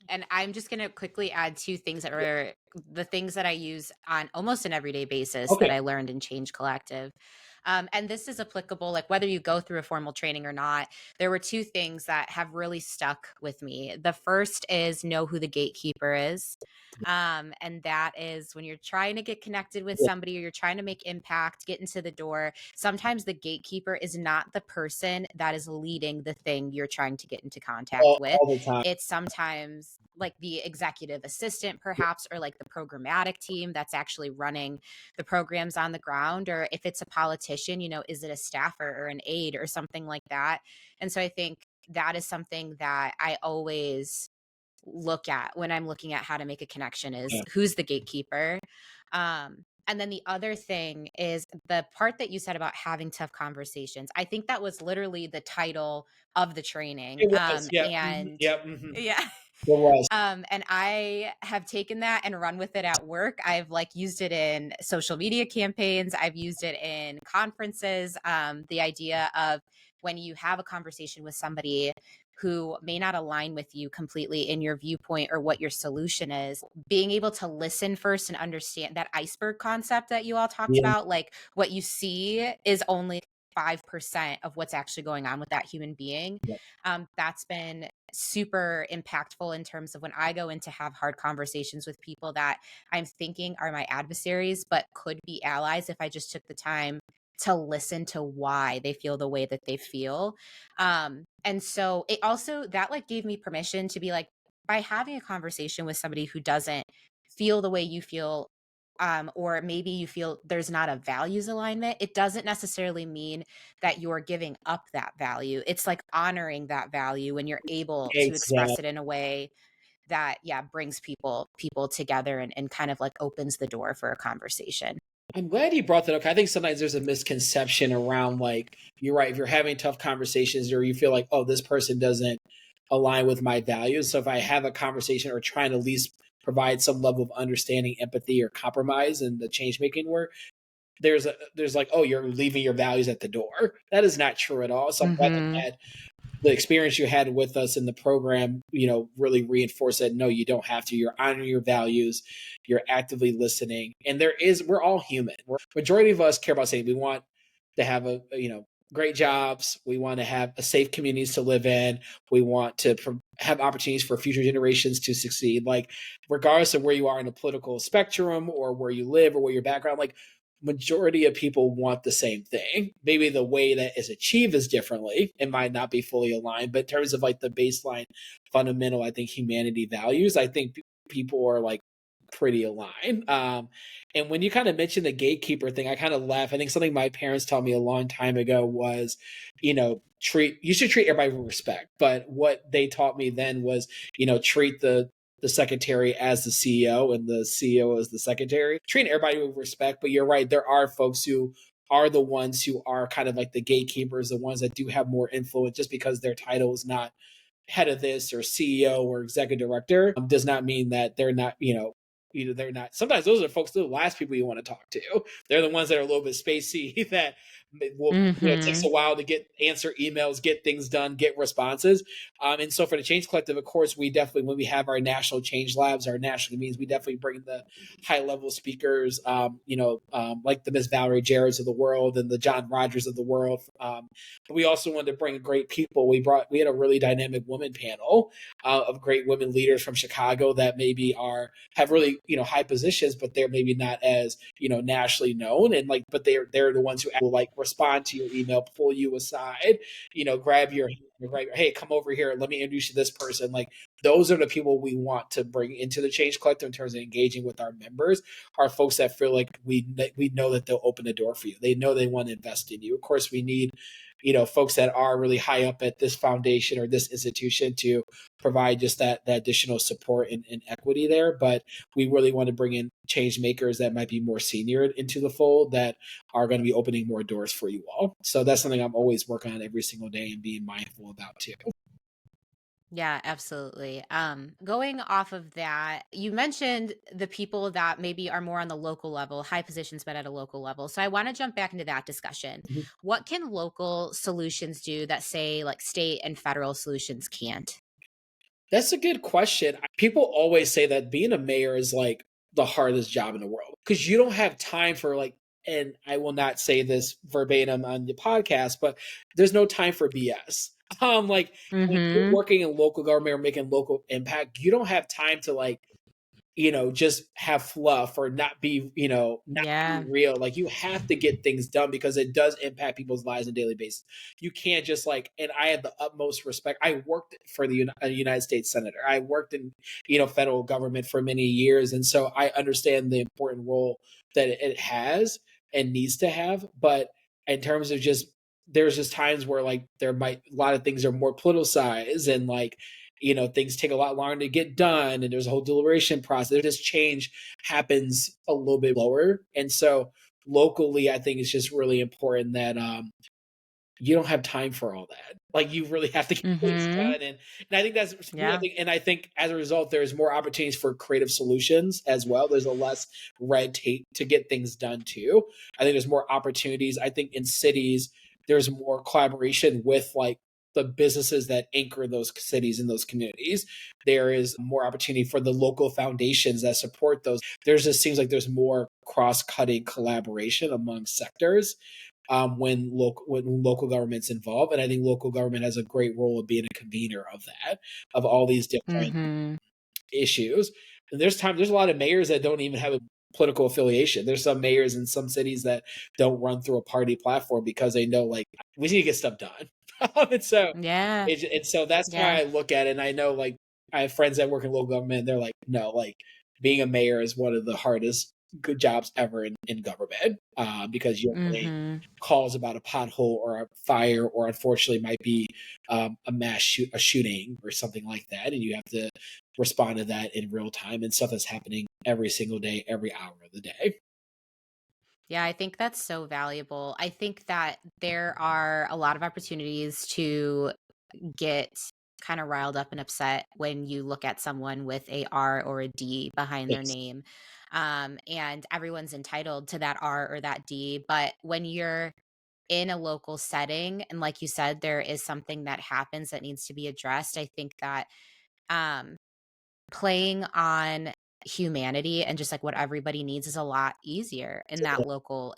And I'm just going to quickly add two things that were the things that I use on almost an everyday basis that Okay. I learned in Change Collective. And this is applicable, like whether you go through a formal training or not. There were two things that have really stuck with me. The first is know who the gatekeeper is. And that is when you're trying to get connected with Yeah. somebody or you're trying to make impact, get into the door. Sometimes the gatekeeper is not the person that is leading the thing you're trying to get into contact with. All the time. It's sometimes like the executive assistant, perhaps, or like the programmatic team that's actually running the programs on the ground. Or if it's a politician, is it a staffer or an aide or something like that? And so I think that is something that I always look at when I'm looking at how to make a connection is Yeah. who's the gatekeeper. And then the other thing is the part that you said about having tough conversations. I think that was literally the title of the training. It was. Yeah. And Yep. Mm-hmm. yeah. It was. And I have taken that and run with it at work. I've like used it in social media campaigns. I've used it in conferences. The idea of when you have a conversation with somebody who may not align with you completely in your viewpoint or what your solution is, being able to listen first and understand that iceberg concept that you all talked Yeah. about, like what you see is only 5% of what's actually going on with that human being. Yeah. That's been super impactful in terms of when I go in to have hard conversations with people that I'm thinking are my adversaries, but could be allies if I just took the time to listen to why they feel the way that they feel. And so it also, that like gave me permission to be like, by having a conversation with somebody who doesn't feel the way you feel or maybe you feel there's not a values alignment, it doesn't necessarily mean that you're giving up that value. It's like honoring that value when you're able to Exactly. express it in a way that, yeah, brings people together and kind of like opens the door for a conversation. I'm glad you brought that up. I think sometimes there's a misconception around like you're right. If you're having tough conversations or you feel like, oh, this person doesn't align with my values. So if I have a conversation or trying to at least provide some level of understanding, empathy, or compromise in the change making work, there's like, oh, you're leaving your values at the door. That is not true at all. So I'm glad Mhm. that the experience you had with us in the program, really reinforced that no, you don't have to. You're honoring your values, you're actively listening, and we're all human. Majority of us care about saying we want to have great jobs. We want to have a safe communities to live in. We want to have opportunities for future generations to succeed. Like regardless of where you are in the political spectrum or where you live or where your background, like majority of people want the same thing. Maybe the way that is achieved is differently. It might not be fully aligned, but in terms of like the baseline fundamental, I think humanity values, I think people are like pretty aligned. And when you kind of mentioned the gatekeeper thing, I kind of laugh. I think something my parents taught me a long time ago was, you should treat everybody with respect. But what they taught me then was, treat the secretary as the CEO and the CEO as the secretary. Treat everybody with respect, but you're right. There are folks who are the ones who are kind of like the gatekeepers, the ones that do have more influence just because their title is not head of this or CEO or executive director does not mean that they're not, they're not. Sometimes those are folks, the last people you want to talk to. They're the ones that are a little bit spacey that will, it takes a Mhm. while to answer emails, get things done, get responses. And so for the Change Collective, of course, we definitely, when we have our national change labs, our national meetings, we definitely bring the high level speakers, like the Miss Valerie Jarrett's of the world and the John Rogers of the world. But we also wanted to bring great people. We had a really dynamic woman panel of great women leaders from Chicago that maybe have really high positions, but they're maybe not as nationally known, and like but they're the ones who will like respond to your email, pull you aside, grab your hey, come over here, let me introduce you to this person. Like those are the people we want to bring into the Change Collective in terms of engaging with our members, are folks that feel like we know that they'll open the door for you. They know they want to invest in you. Of course, we need folks that are really high up at this foundation or this institution to provide just that additional support and equity there. But we really want to bring in change makers that might be more senior into the fold that are going to be opening more doors for you all. So that's something I'm always working on every single day and being mindful about too. Yeah, absolutely. Going off of that, you mentioned the people that maybe are more on the local level, high positions, but at a local level. So I want to jump back into that discussion. Mhm. What can local solutions do that, say, like state and federal solutions can't? That's a good question. People always say that being a mayor is like the hardest job in the world because you don't have time for like, and I will not say this verbatim on the podcast, but there's no time for BS. Like when you're Mm-hmm. working in local government or making local impact, you don't have time to like just have fluff or not be, not be Yeah. real. Like you have to get things done because it does impact people's lives on a daily basis. You can't just like, and I had the utmost respect. I worked for the United States Senator. I worked in, federal government for many years. And so I understand the important role that it has and needs to have. But in terms of just, there's just times where like a lot of things are more politicized and like, things take a lot longer to get done and there's a whole deliberation process. This change happens a little bit lower. And so locally, I think it's just really important that you don't have time for all that. Like you really have to get things Mm-hmm. done. And I think that's Yeah. and I think as a result, there's more opportunities for creative solutions as well. There's a less red tape to get things done too. I think there's more opportunities. I think in cities, there's more collaboration with like the businesses that anchor those cities and those communities. There is more opportunity for the local foundations that support those. There's just seems like there's more cross-cutting collaboration among sectors when local government's involved. And I think local government has a great role of being a convener of that, of all these different Mm-hmm. issues. And there's a lot of mayors that don't even have a political affiliation. There's some mayors in some cities that don't run through a party platform because they know like we need to get stuff done. and so Yeah. that's how Yeah. I look at it. And I know like I have friends that work in local government. And they're like, no, like being a mayor is one of the hardest good jobs ever in government, because you're getting Mhm. calls about a pothole or a fire, or unfortunately might be a shooting or something like that, and you have to respond to that in real time and stuff that's happening every single day, every hour of the day. Yeah, I think that's so valuable. I think that there are a lot of opportunities to get kind of riled up and upset when you look at someone with a R or a D behind their Yes. name. And everyone's entitled to that R or that D. But when you're in a local setting, and like you said, there is something that happens that needs to be addressed, I think that um, playing on humanity and just like what everybody needs is a lot easier in that local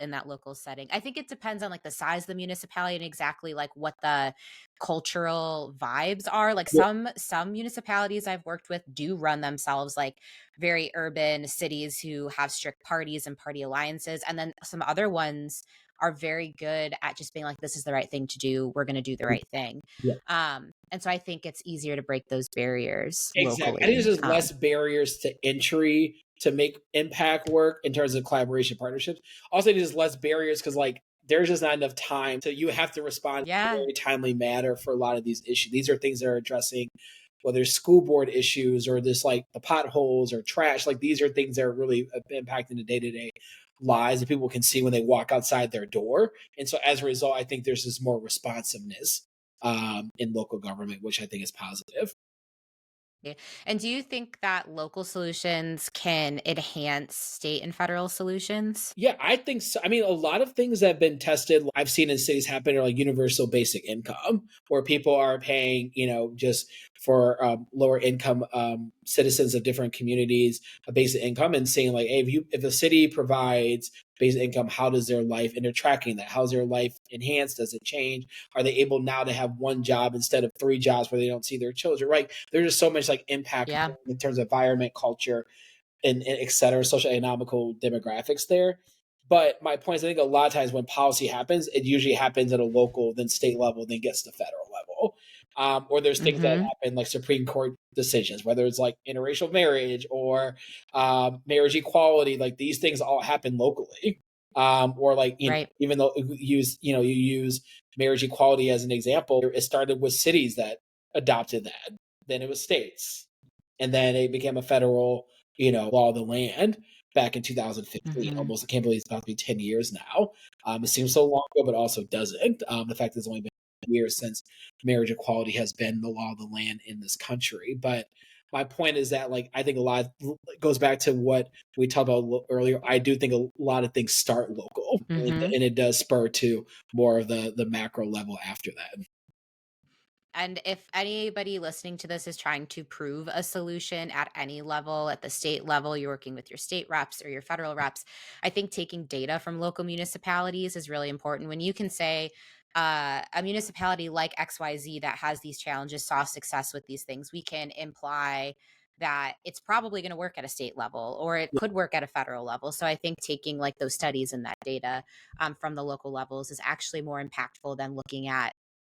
setting. I think it depends on like the size of the municipality and exactly like what the cultural vibes are. Like Yeah. some municipalities I've worked with do run themselves like very urban cities who have strict parties and party alliances, and then some other ones are very good at just being like, this is the right thing to do, we're going to do the right thing. Yeah. And so I think it's easier to break those barriers Exactly. I think there's locally. just less barriers to entry to make impact work in terms of collaboration partnerships. Also, there's less barriers because like there's just not enough time. So you have to respond in a Yeah. very timely manner for a lot of these issues. These are things that are addressing whether it's school board issues or this like the potholes or trash. Like these are things that are really impacting the day-to-day lives that people can see when they walk outside their door. And so as a result, I think there's this more responsiveness in local government, which I think is positive. Yeah. And do you think that local solutions can enhance state and federal solutions? Yeah, I think so. I mean, a lot of things that have been tested, I've seen in cities happen are like universal basic income, where people are paying, just for lower income citizens of different communities a basic income, and saying like, hey, if a city provides basic income, how does their life, and they're tracking that. How's their life enhanced? Does it change? Are they able now to have one job instead of three jobs where they don't see their children? Right? There's just so much like impact Yeah. in terms of environment, culture, and et cetera, social economical demographics there. But my point is, I think a lot of times when policy happens, it usually happens at a local, then state level, then gets to federal level. Or there's things that Mhm. happen like Supreme Court decisions, whether it's like interracial marriage or marriage equality. Like these things all happen locally. Or like Right. even though you use marriage equality as an example, it started with cities that adopted that. Then it was states, and then it became a federal, law of the land back in 2015. Mhm. Almost, I can't believe it's about to be 10 years now. It seems so long ago, but also doesn't. The fact that it's only been years since marriage equality has been the law of the land in this country. But my point is that, like, I think a lot goes back to what we talked about earlier. I do think a lot of things start local, Mhm. and it does spur to more of the macro level after that. And if anybody listening to this is trying to prove a solution at any level, at the state level, you're working with your state reps or your federal reps, I think taking data from local municipalities is really important. When you can say, a municipality like XYZ that has these challenges saw success with these things, we can imply that it's probably going to work at a state level or it Yeah. could work at a federal level. So I think taking like those studies and that data from the local levels is actually more impactful than looking at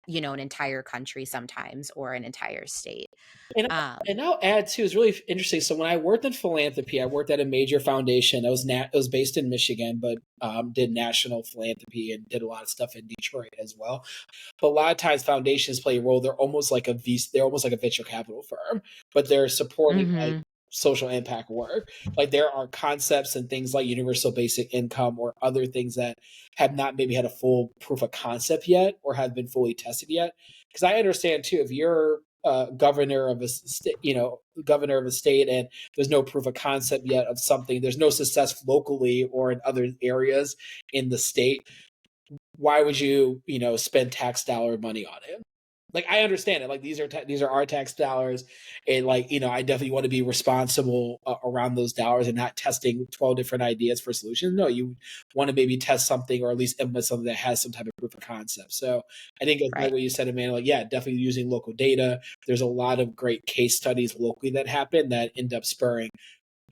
an entire country sometimes or an entire state. And Um, and I'll add too, it's really interesting. So when I worked in philanthropy, I worked at a major foundation. It was based in Michigan, but did national philanthropy and did a lot of stuff in Detroit as well. But a lot of times foundations play a role. They're almost like a venture capital firm, but they're supporting like mhm. social impact work. Like there are concepts and things like universal basic income or other things that have not maybe had a full proof of concept yet or have been fully tested yet. Because I understand too, if you're governor of a state, governor of a state, and there's no proof of concept yet of something, there's no success locally or in other areas in the state, why would you, spend tax dollar money on it? Like I understand it. Like these are our tax dollars, and like I definitely want to be responsible around those dollars and not testing 12 different ideas for solutions. No, you want to maybe test something or at least implement something that has some type of proof of concept. So I think it's like Right. what you said, Amanda. Like yeah, definitely using local data. There's a lot of great case studies locally that happen that end up spurring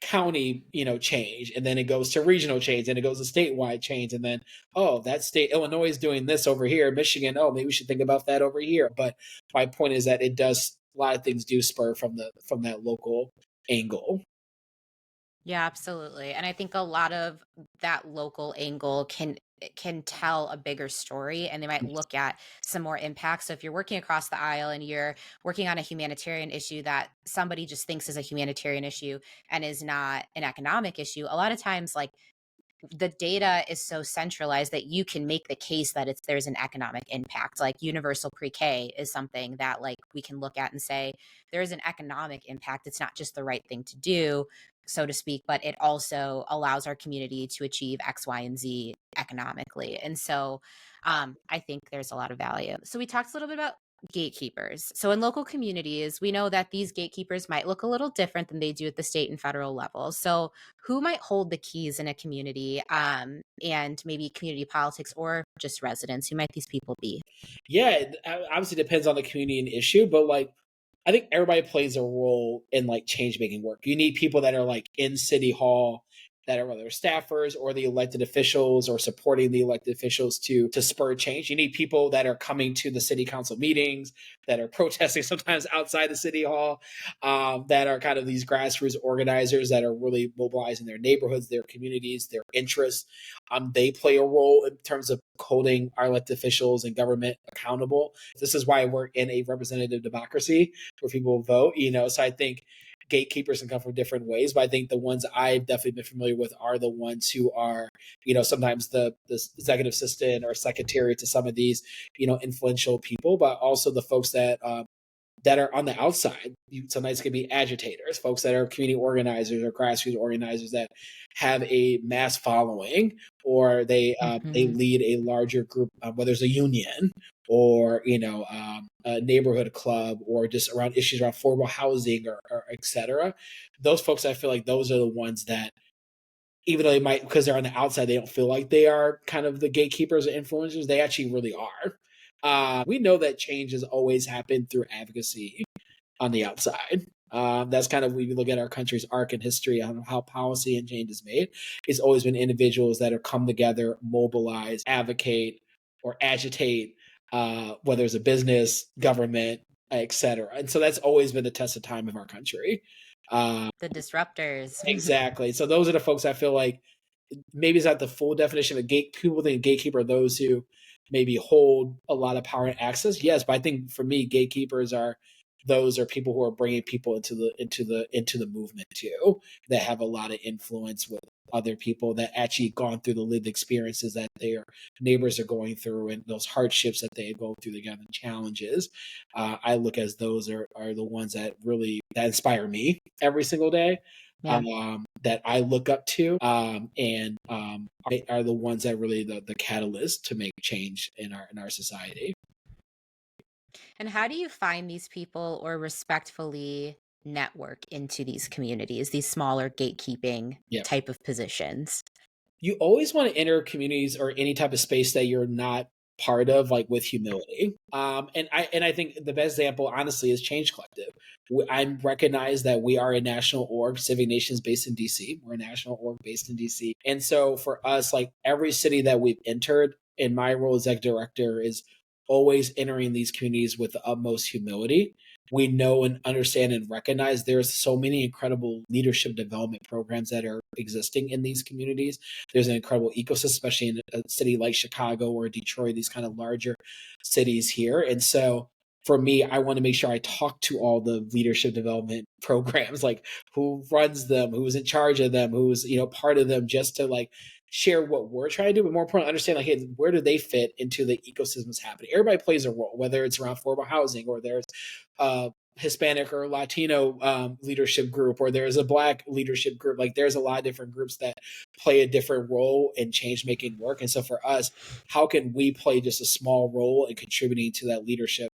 county, change, and then it goes to regional change, and it goes to statewide change, and then that state Illinois is doing this over here, Michigan, maybe we should think about that over here. But my point is that it does a lot of things do spur from that local angle. Yeah, absolutely. And I think a lot of that local angle can tell a bigger story, and they might look at some more impact. So if you're working across the aisle and you're working on a humanitarian issue that somebody just thinks is a humanitarian issue and is not an economic issue, a lot of times like the data is so centralized that you can make the case that there's an economic impact. Like universal pre-K is something that like we can look at and say there's an economic impact. It's not just the right thing to do, so to speak, but it also allows our community to achieve X, Y, and Z economically. And so I think there's a lot of value. So we talked a little bit about gatekeepers. So in local communities, we know that these gatekeepers might look a little different than they do at the state and federal level. So who might hold the keys in a community, and maybe community politics or just residents? Who might these people be? Yeah, it obviously depends on the community and issue, but like I think everybody plays a role in like change making work. You need people that are like in city hall that are whether staffers or the elected officials or supporting the elected officials to spur change. You need people that are coming to the city council meetings, that are protesting sometimes outside the city hall, that are kind of these grassroots organizers that are really mobilizing their neighborhoods, their communities, their interests. They play a role in terms of holding our elected officials and government accountable. This is why we're in a representative democracy where people vote, you know. So I think gatekeepers can come from different ways, but I think the ones I've definitely been familiar with are the ones who are, you know, sometimes the executive assistant or secretary to some of these, you know, influential people, but also the folks that are on the outside. Sometimes can be agitators, folks that are community organizers or grassroots organizers that have a mass following, or they Hmm. lead a larger group, whether it's a union or you know a neighborhood club or just around issues around affordable housing or et cetera. Those folks, I feel like those are the ones that even though they might because they're on the outside, they don't feel like they are kind of the gatekeepers or influencers. They actually really are. We know that change has always happened through advocacy on the outside. That's kind of when you look at our country's arc and history on how policy and change is made. It's always been individuals that have come together, mobilize, advocate, or agitate, whether it's a business, government, etc. And so that's always been the test of time of our country. Uh, The disruptors. exactly. So those are the folks I feel like maybe it's not the full definition of gate. People think gatekeeper are those who maybe hold a lot of power and access. Yes, but I think for me, gatekeepers are those are people who are bringing people into the movement too, that have a lot of influence with other people that actually gone through the lived experiences that their neighbors are going through and those hardships that they go through together and challenges. I look as those are the ones that really that inspire me every single day, Yeah. that I look up to, and are the ones that really the catalyst to make change in our society. And how do you find these people or respectfully network into these communities, these smaller gatekeeping Yeah. type of positions? You always want to enter communities or any type of space that you're not part of, like with humility. And I think the best example, honestly, is Change Collective. I recognize that we are a national org, Civic Nations based in DC. We're a national org based in DC, and so for us, like every city that we've entered, in my role as exec director, is always entering these communities with the utmost humility. We know and understand and recognize there's so many incredible leadership development programs that are existing in these communities. There's an incredible ecosystem, especially in a city like Chicago or Detroit, these kind of larger cities here. And so for me, I want to make sure I talk to all the leadership development programs, like who runs them, who's in charge of them, who's, you know, part of them, just to like share what we're trying to do, but more important, understand like, hey, where do they fit into the ecosystems happening? Everybody plays a role, whether it's around affordable housing or there's Hispanic or Latino leadership group, or there's a Black leadership group. Like there's a lot of different groups that play a different role in change making work. And so for us, how can we play just a small role in contributing to that leadership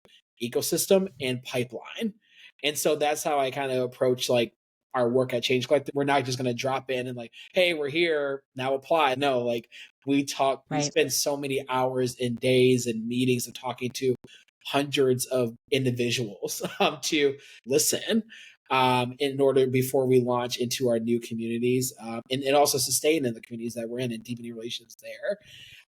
ecosystem and pipeline? And so that's how I kind of approach like our work at Change Collective. We're not just going to drop in and like, hey, we're here now, apply. No, like we Right. spend so many hours and days and meetings and talking to hundreds of individuals to listen, in order before we launch into our new communities, and also sustain in the communities that we're in and deepening relations there.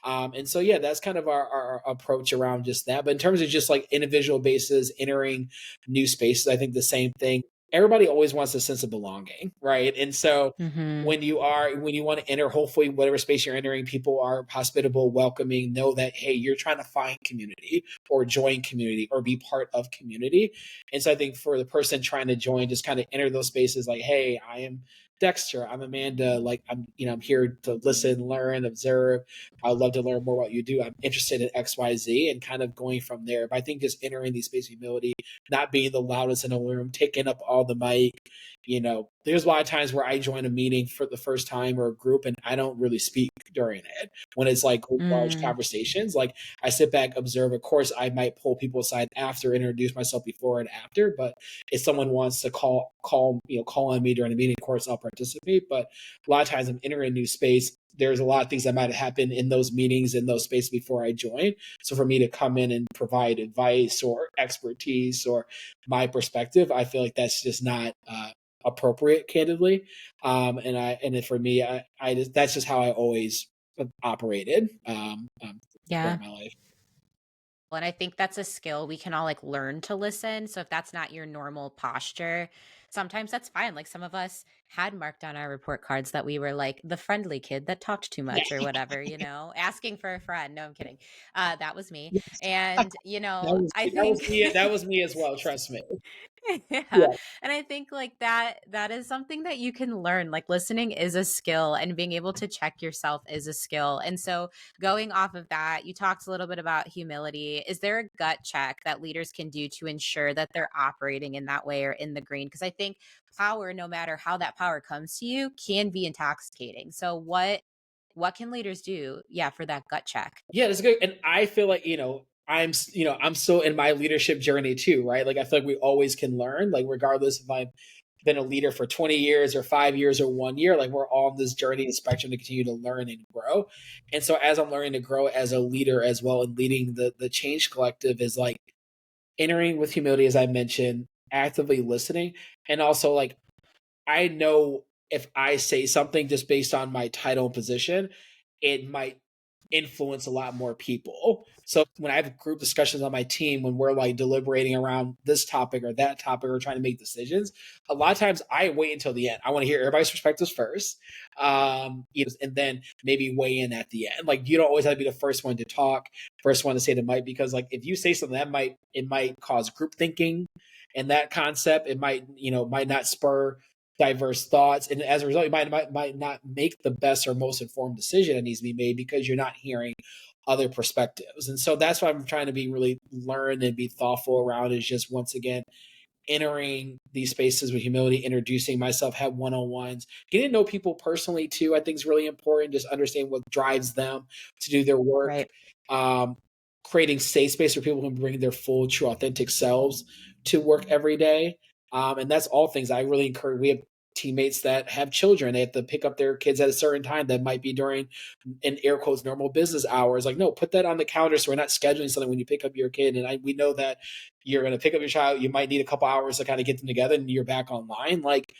And so, yeah, that's kind of our approach around just that. But in terms of just like individual bases, entering new spaces, I think the same thing. everybody always wants a sense of belonging, right? And so Mhm. when you want to enter, hopefully whatever space you're entering, people are hospitable, welcoming, know that hey, you're trying to find community or join community or be part of community. And so I think for the person trying to join, just kind of enter those spaces like, hey, I am Dexter, I'm Amanda, like I'm here to listen, learn, observe. I'd love to learn more what you do. I'm interested in XYZ and kind of going from there. But I think just entering these space of humility, not being the loudest in the room, taking up all the mic. There's a lot of times where I join a meeting for the first time or a group and I don't really speak during it when it's like large Mm. conversations. Like I sit back, observe. Of course, I might pull people aside after, introduce myself before and after. But if someone wants to call on me during a meeting, of course I'll participate. But a lot of times I'm entering a new space. There's a lot of things that might happen in those meetings, in those spaces before I join. So for me to come in and provide advice or expertise or my perspective, I feel like that's just not appropriate, candidly. And then for me, I just that's just how I always operated Yeah. throughout my life. And I think that's a skill we can all like learn to listen. So if that's not your normal posture, sometimes that's fine. Like some of us had marked on our report cards that we were like the friendly kid that talked too Yeah, much or whatever, asking for a friend. No, I'm kidding. That was me. yes. And, I That was think me. That was me as well. Trust me. yeah. Yeah, And I think like that is something that you can learn. Like listening is a skill and being able to check yourself is a skill. And so going off of that, you talked a little bit about humility. Is there a gut check that leaders can do to ensure that they're operating in that way or in the green? Because I think power, no matter how that power comes to you, can be intoxicating. So what can leaders do? Yeah, for that gut check. yeah, that's good. And I feel like I'm still in my leadership journey too, right? Like I feel like we always can learn, like regardless if I've been a leader for 20 years or 5 years or 1 year, like we're all on this journey and spectrum to continue to learn and grow. And so as I'm learning to grow as a leader as well and leading the change collective is like entering with humility, as I mentioned, actively listening, and also like I know if I say something just based on my title and position, it might influence a lot more people. So when I have group discussions on my team, when we're like deliberating around this topic or that topic or trying to make decisions, a lot of times I wait until the end. I want to hear everybody's perspectives first, and then maybe weigh in at the end. Like you don't always have to be the first one to talk, first one to say the might, because like if you say something that might cause group thinking, and that concept it might not spur diverse thoughts, and as a result, you might not make the best or most informed decision that needs to be made because you're not hearing other perspectives. And so that's what I'm trying to be really learn and be thoughtful around is just once again entering these spaces with humility, introducing myself, have one-on-ones, getting to know people personally too. I think is really important. Just understand what drives them to do their work. Right. Um, Creating safe space where people can bring their full, true, authentic selves to work every day. And that's all things I really encourage. We have teammates that have children. They have to pick up their kids at a certain time that might be during, in air quotes, normal business hours. Like, no, put that on the calendar so we're not scheduling something when you pick up your kid. And we know that you're going to pick up your child. You might need a couple hours to kind of get them together and you're back online. Like,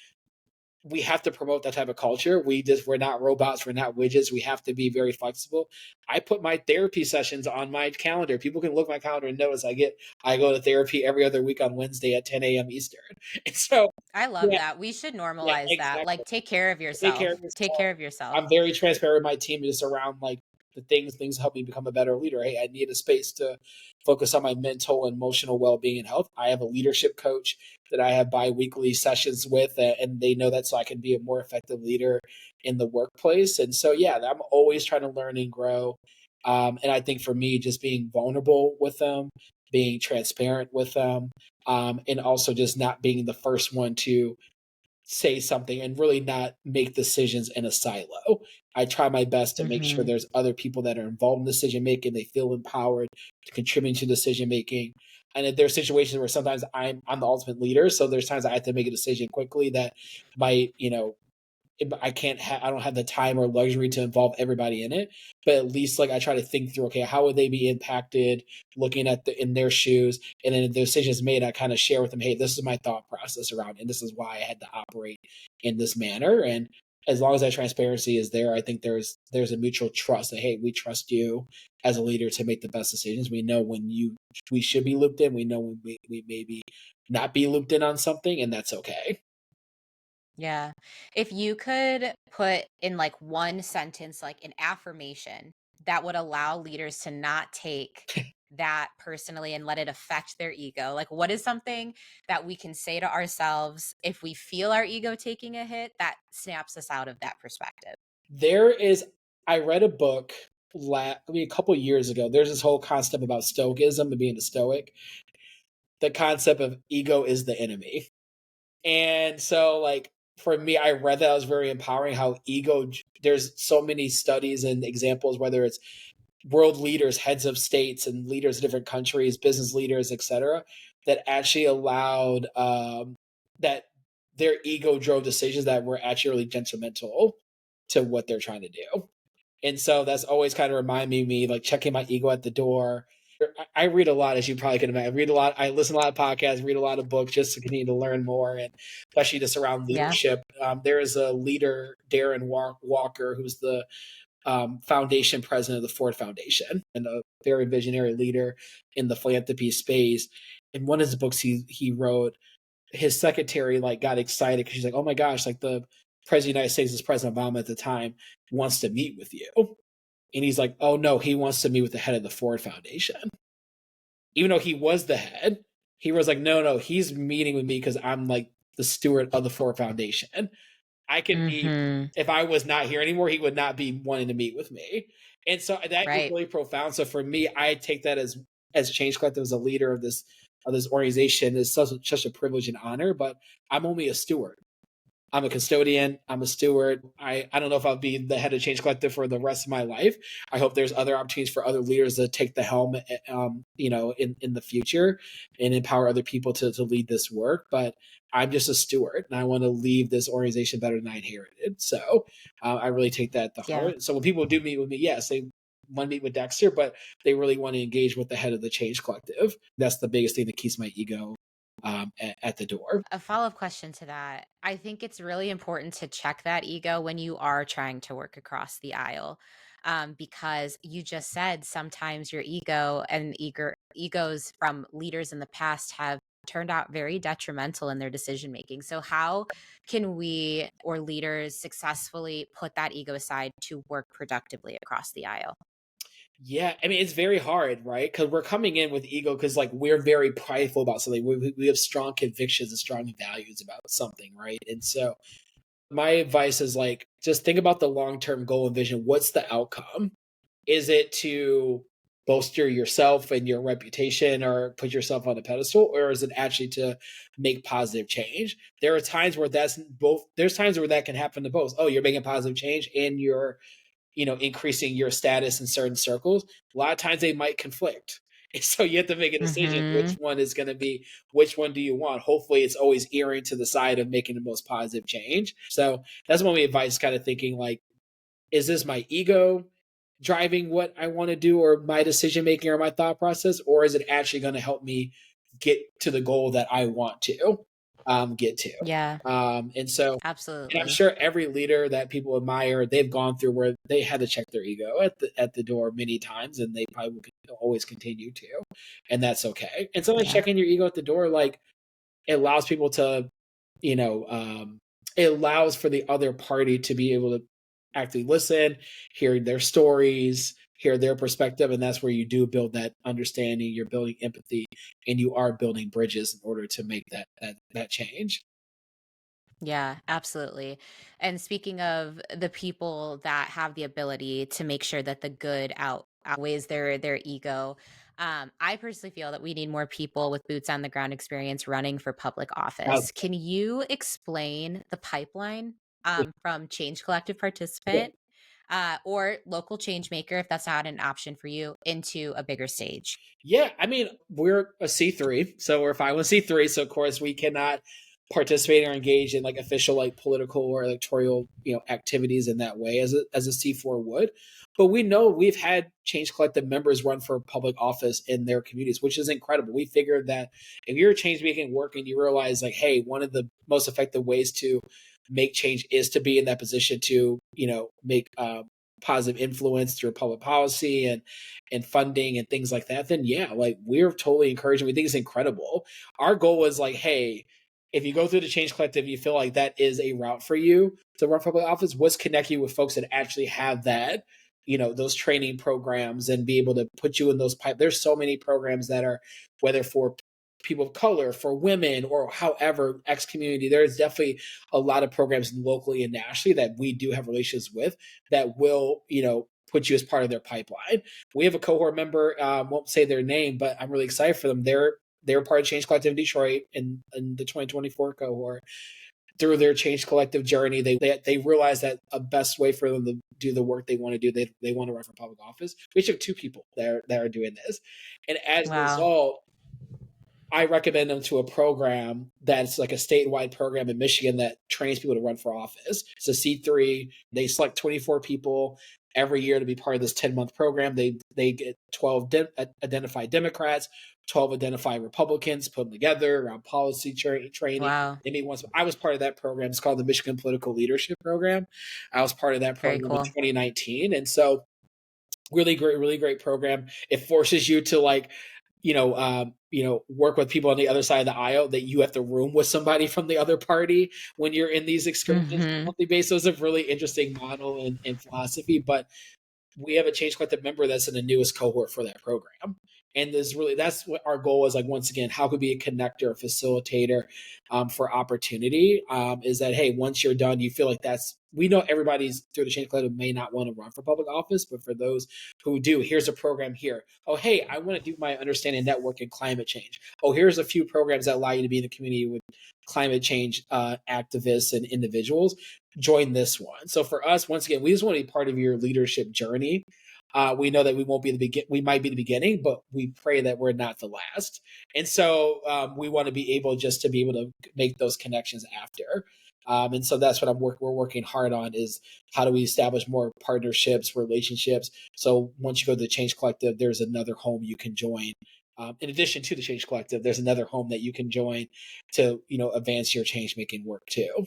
we have to promote that type of culture. We're not robots, we're not widgets. We have to be very flexible. I put my therapy sessions on my calendar. People can look at my calendar and notice I go to therapy every other week on Wednesday at 10 a.m. Eastern. And so I love yeah, that. We should yeah, normalize that. exactly. Like take care of Take care of yourself. Take yourself. care of yourself. I'm very transparent with my team just around like the things help me become a better leader. Hey, I need a space to focus on my mental and emotional well-being and health. I have a leadership coach that I have bi-weekly sessions with, and they know that so I can be a more effective leader in the workplace. And so yeah, I'm always trying to learn and grow. And I think for me, just being vulnerable with them, being transparent with them, and also just not being the first one to say something and really not make decisions in a silo. I try my best to make sure Mhm. there's other people that are involved in decision making. They feel empowered to contribute to decision making. And if there's situations where sometimes I'm the ultimate leader, so there's times I have to make a decision quickly that might, I don't have the time or luxury to involve everybody in it, but at least like I try to think through, okay, how would they be impacted looking at in their shoes? And then if the decisions made, I kind of share with them, hey, this is my thought process around, and this is why I had to operate in this manner. And as long as that transparency is there, I think there's a mutual trust that, hey, we trust you as a leader to make the best decisions. We know when we should be looped in. We know when we maybe not be looped in on something, and that's okay. Yeah. If you could put in like one sentence, like an affirmation that would allow leaders to not take that personally and let it affect their ego, like what is something that we can say to ourselves if we feel our ego taking a hit that snaps us out of that perspective? There is, I read a book a couple years ago. There's this whole concept about stoicism and being a stoic. The concept of ego is the enemy. And so, like, for me, I read that. It was very empowering how there's so many studies and examples, whether it's world leaders, heads of states, and leaders of different countries, business leaders, etc., that actually allowed that their ego drove decisions that were actually really detrimental to what they're trying to do. And so that's always kind of reminding me, like checking my ego at the door. I read a lot, as you probably can imagine. I read a lot. I listen to a lot of podcasts, read a lot of books just to continue to learn more, and especially just around Yeah. leadership. There is a leader, Darren Walker, who's the foundation president of the Ford Foundation and a very visionary leader in the philanthropy space. In one of his books he wrote, his secretary like got excited because she's like, "Oh my gosh, like the president of the United States, is President Obama at the time, wants to meet with you." And he's like, "Oh no, he wants to meet with the head of the Ford Foundation." Even though he was the head, he was like, "No, no, he's meeting with me because I'm like the steward of the Ford Foundation. I could be, Mhm. if I was not here anymore, he would not be wanting to meet with me." And so that was Right. really profound. So for me, I take that as Change Collective, as a leader of this organization, is such a privilege and honor. But I'm only a steward. I'm a custodian. I'm a steward. I don't know if I'll be the head of Change Collective for the rest of my life. I hope there's other opportunities for other leaders to take the helm, in the future and empower other people to lead this work. But I'm just a steward, and I want to leave this organization better than I inherited. So I really take that to Yeah. heart. So when people do meet with me, yes, they want to meet with Dexter, but they really want to engage with the head of the Change Collective. That's the biggest thing that keeps my ego at the door. A follow-up question to that. I think it's really important to check that ego when you are trying to work across the aisle. Because you just said sometimes your ego and egos from leaders in the past have turned out very detrimental in their decision making. So how can we or leaders successfully put that ego aside to work productively across the aisle? Yeah, I mean, it's very hard, right? Because we're coming in with ego because, like, we're very prideful about something. We have strong convictions and strong values about something, right? And so, my advice is like, just think about the long term goal and vision. What's the outcome? Is it to bolster yourself and your reputation or put yourself on a pedestal, or is it actually to make positive change? There are times where that's both. There's times where that can happen to both. Oh, you're making positive change and you're increasing your status in certain circles. A lot of times they might conflict. And so you have to make a decision which Mhm. one is going to be, which one do you want? Hopefully it's always erring to the side of making the most positive change. So that's one of my advice, kind of thinking like, is this my ego driving what I want to do or my decision making or my thought process? Or is it actually going to help me get to the goal that I want to get to? Yeah, And I'm absolutely. sure every leader that people admire, they've gone through where they had to check their ego at the door many times, and they probably will always continue to, and that's okay. And sometimes Yeah. checking your ego at the door, like, it allows people to, you know, it allows for the other party to be able to actually listen, hear their stories, hear their perspective, and that's where you do build that understanding. You're building empathy, and you are building bridges in order to make that change. Yeah, absolutely. And speaking of the people that have the ability to make sure that the good outweighs their ego, I personally feel that we need more people with boots on the ground experience running for public Uh, office. Can you explain the pipeline from Change Collective yeah. participant or local change maker, if that's not an option for you, into a bigger stage? Yeah, I mean, we're a C3, so we're 501(c)(3), so of course we cannot participate or engage in like official like political or electoral, activities in that way as a C4 would. But we know we've had Change Collective members run for public office in their communities, which is incredible. We figured that if you're change making work and you realize like, hey, one of the most effective ways to make change is to be in that position to, make positive influence through public policy and funding and things like that, then yeah, like we're totally encouraging. We think it's incredible. Our goal was like, hey, if you go through the Change Collective, you feel like that is a route for you to run for public office. Let's connect you with folks that actually have that, those training programs and be able to put you in those pipe. There's so many programs that are, whether for people of color, for women, or however X community. There's definitely a lot of programs locally and nationally that we do have relations with that will, put you as part of their pipeline. We have a cohort member, won't say their name, but I'm really excited for them. They're part of Change Collective in Detroit in the 2024 cohort. Through their Change Collective journey, they realized that a best way for them to do the work they want to do, they want to run for public office. We actually have two people that are doing this, and as a Wow. result, I recommend them to a program that's like a statewide program in Michigan that trains people to run for office. It's a C3. They select 24 people every year to be part of this 10-month program. They get 12 identified Democrats, 12 identified Republicans, put them together around policy training. Wow. They meet once. I was part of that program. It's called the Michigan Political Leadership Program. I was part of that Very program in cool. 2019, and so really great program. It forces you to like work with people on the other side of the aisle that you have to room with somebody from the other party when you're in these excursions on a Hmm. monthly basis. So it's a really interesting model and philosophy, but we have a Change Collective member that's in the newest cohort for that program. And that's what our goal is. Like, once again, how could be a connector, a facilitator for opportunity? Is that, hey, once you're done, you feel like we know everybody's through the Change Collective may not want to run for public office, but for those who do, here's a program here. Oh, hey, I want to do my understanding network and climate change. Oh, here's a few programs that allow you to be in the community with climate change activists and individuals. Join this one. So for us, once again, we just want to be part of your leadership journey. We know that we won't be we might be the beginning, but we pray that we're not the last. And so we want to be able just to be able to make those connections after. And so that's what we're working hard on, is how do we establish more partnerships, relationships. So once you go to the Change Collective, there's another home you can join. In addition to the Change Collective, there's another home that you can join to, advance your change making work too.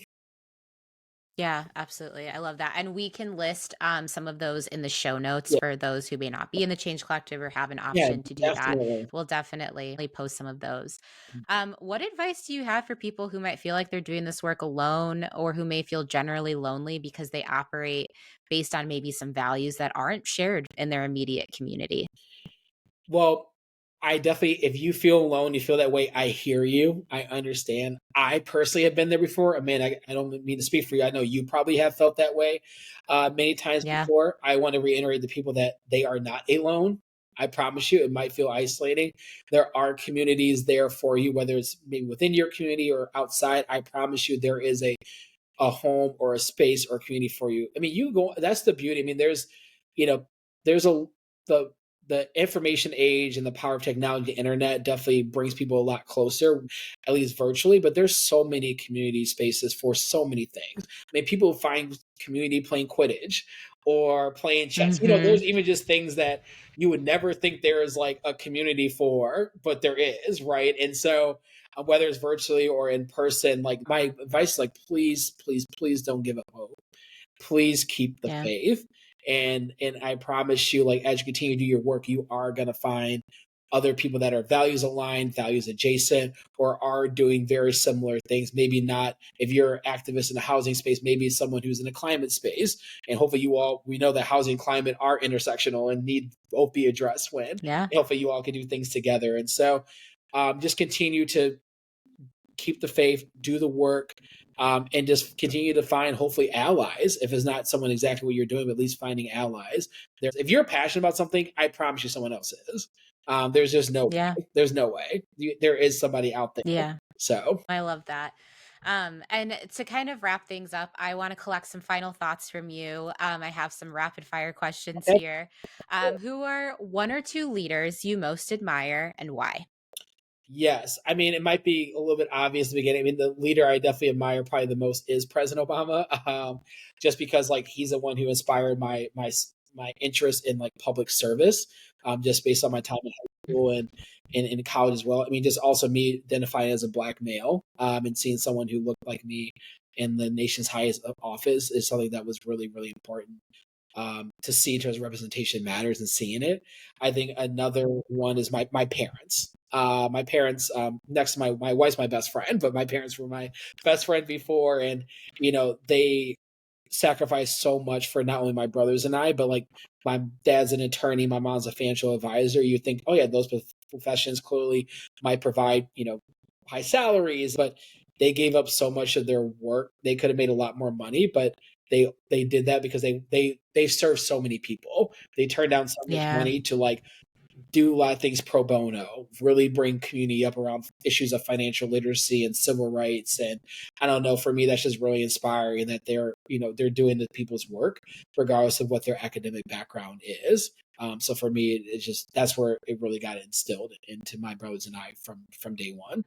Yeah, absolutely. I love that. And we can list some of those in the show notes Yeah, for those who may not be in the Change Collective or have an yeah, option to do that. definitely. We'll definitely post some of those. What advice do you have for people who might feel like they're doing this work alone, or who may feel generally lonely because they operate based on maybe some values that aren't shared in their immediate community? Well, I definitely, if you feel alone, you feel that way, I hear you. I understand. I personally have been there before. I mean, I don't mean to speak for you. I know you probably have felt that way many times Yeah. before. I want to reiterate to people that they are not alone. I promise you, it might feel isolating. There are communities there for you, whether it's maybe within your community or outside. I promise you, there is a home or a space or community for you. I mean, that's the beauty. I mean, you know, there's the the information age and the power of technology, the internet definitely brings people a lot closer, at least virtually. But there's so many community spaces for so many things. I mean, people find community playing Quidditch or playing chess. There's Hmm. even just things that you would never think there is like a community for, but there is, right? And so whether it's virtually or in person, like my advice is like, please, please, please don't give up hope. Please keep the Yeah. faith. And I promise you, like, as you continue to do your work, you are gonna find other people that are values aligned, values adjacent, or are doing very similar things. Maybe not, if you're an activist in the housing space, maybe someone who's in the climate space. And hopefully we know that housing and climate are intersectional and need both be addressed when. Yeah. Hopefully you all can do things together. And so just continue to keep the faith, do the work, and just continue to find hopefully allies. If it's not someone exactly what you're doing, but at least finding allies. If you're passionate about something, I promise you someone else is. There's just no Yeah. way. There's no way. There is somebody out there. Yeah. So I love that. And to kind of wrap things up, I want to collect some final thoughts from you. I have some rapid fire questions okay. here. Who are one or two leaders you most admire, and why? Yes, I mean it might be a little bit obvious at the beginning. I mean, the leader I definitely admire probably the most is President Obama, just because like he's the one who inspired my interest in like public service, just based on my time in high school and in college as well. I mean, just also me identifying as a black male, and seeing someone who looked like me in the nation's highest office is something that was really, really important to see in terms of representation matters and seeing it. I think another one is my parents. My parents, next to my wife's my best friend, but my parents were my best friend before, and they sacrificed so much for not only my brothers and I, but like my dad's an attorney, my mom's a financial advisor. You think, oh yeah, those professions clearly might provide high salaries, but they gave up so much of their work. They could have made a lot more money, but they did that because they serve so many people. They turned down so much Yeah. money to like do a lot of things pro bono, really bring community up around issues of financial literacy and civil rights. And I don't know, for me, that's just really inspiring that they're doing the people's work, regardless of what their academic background is. So for me, it's just that's where it really got instilled into my brothers and I from day one.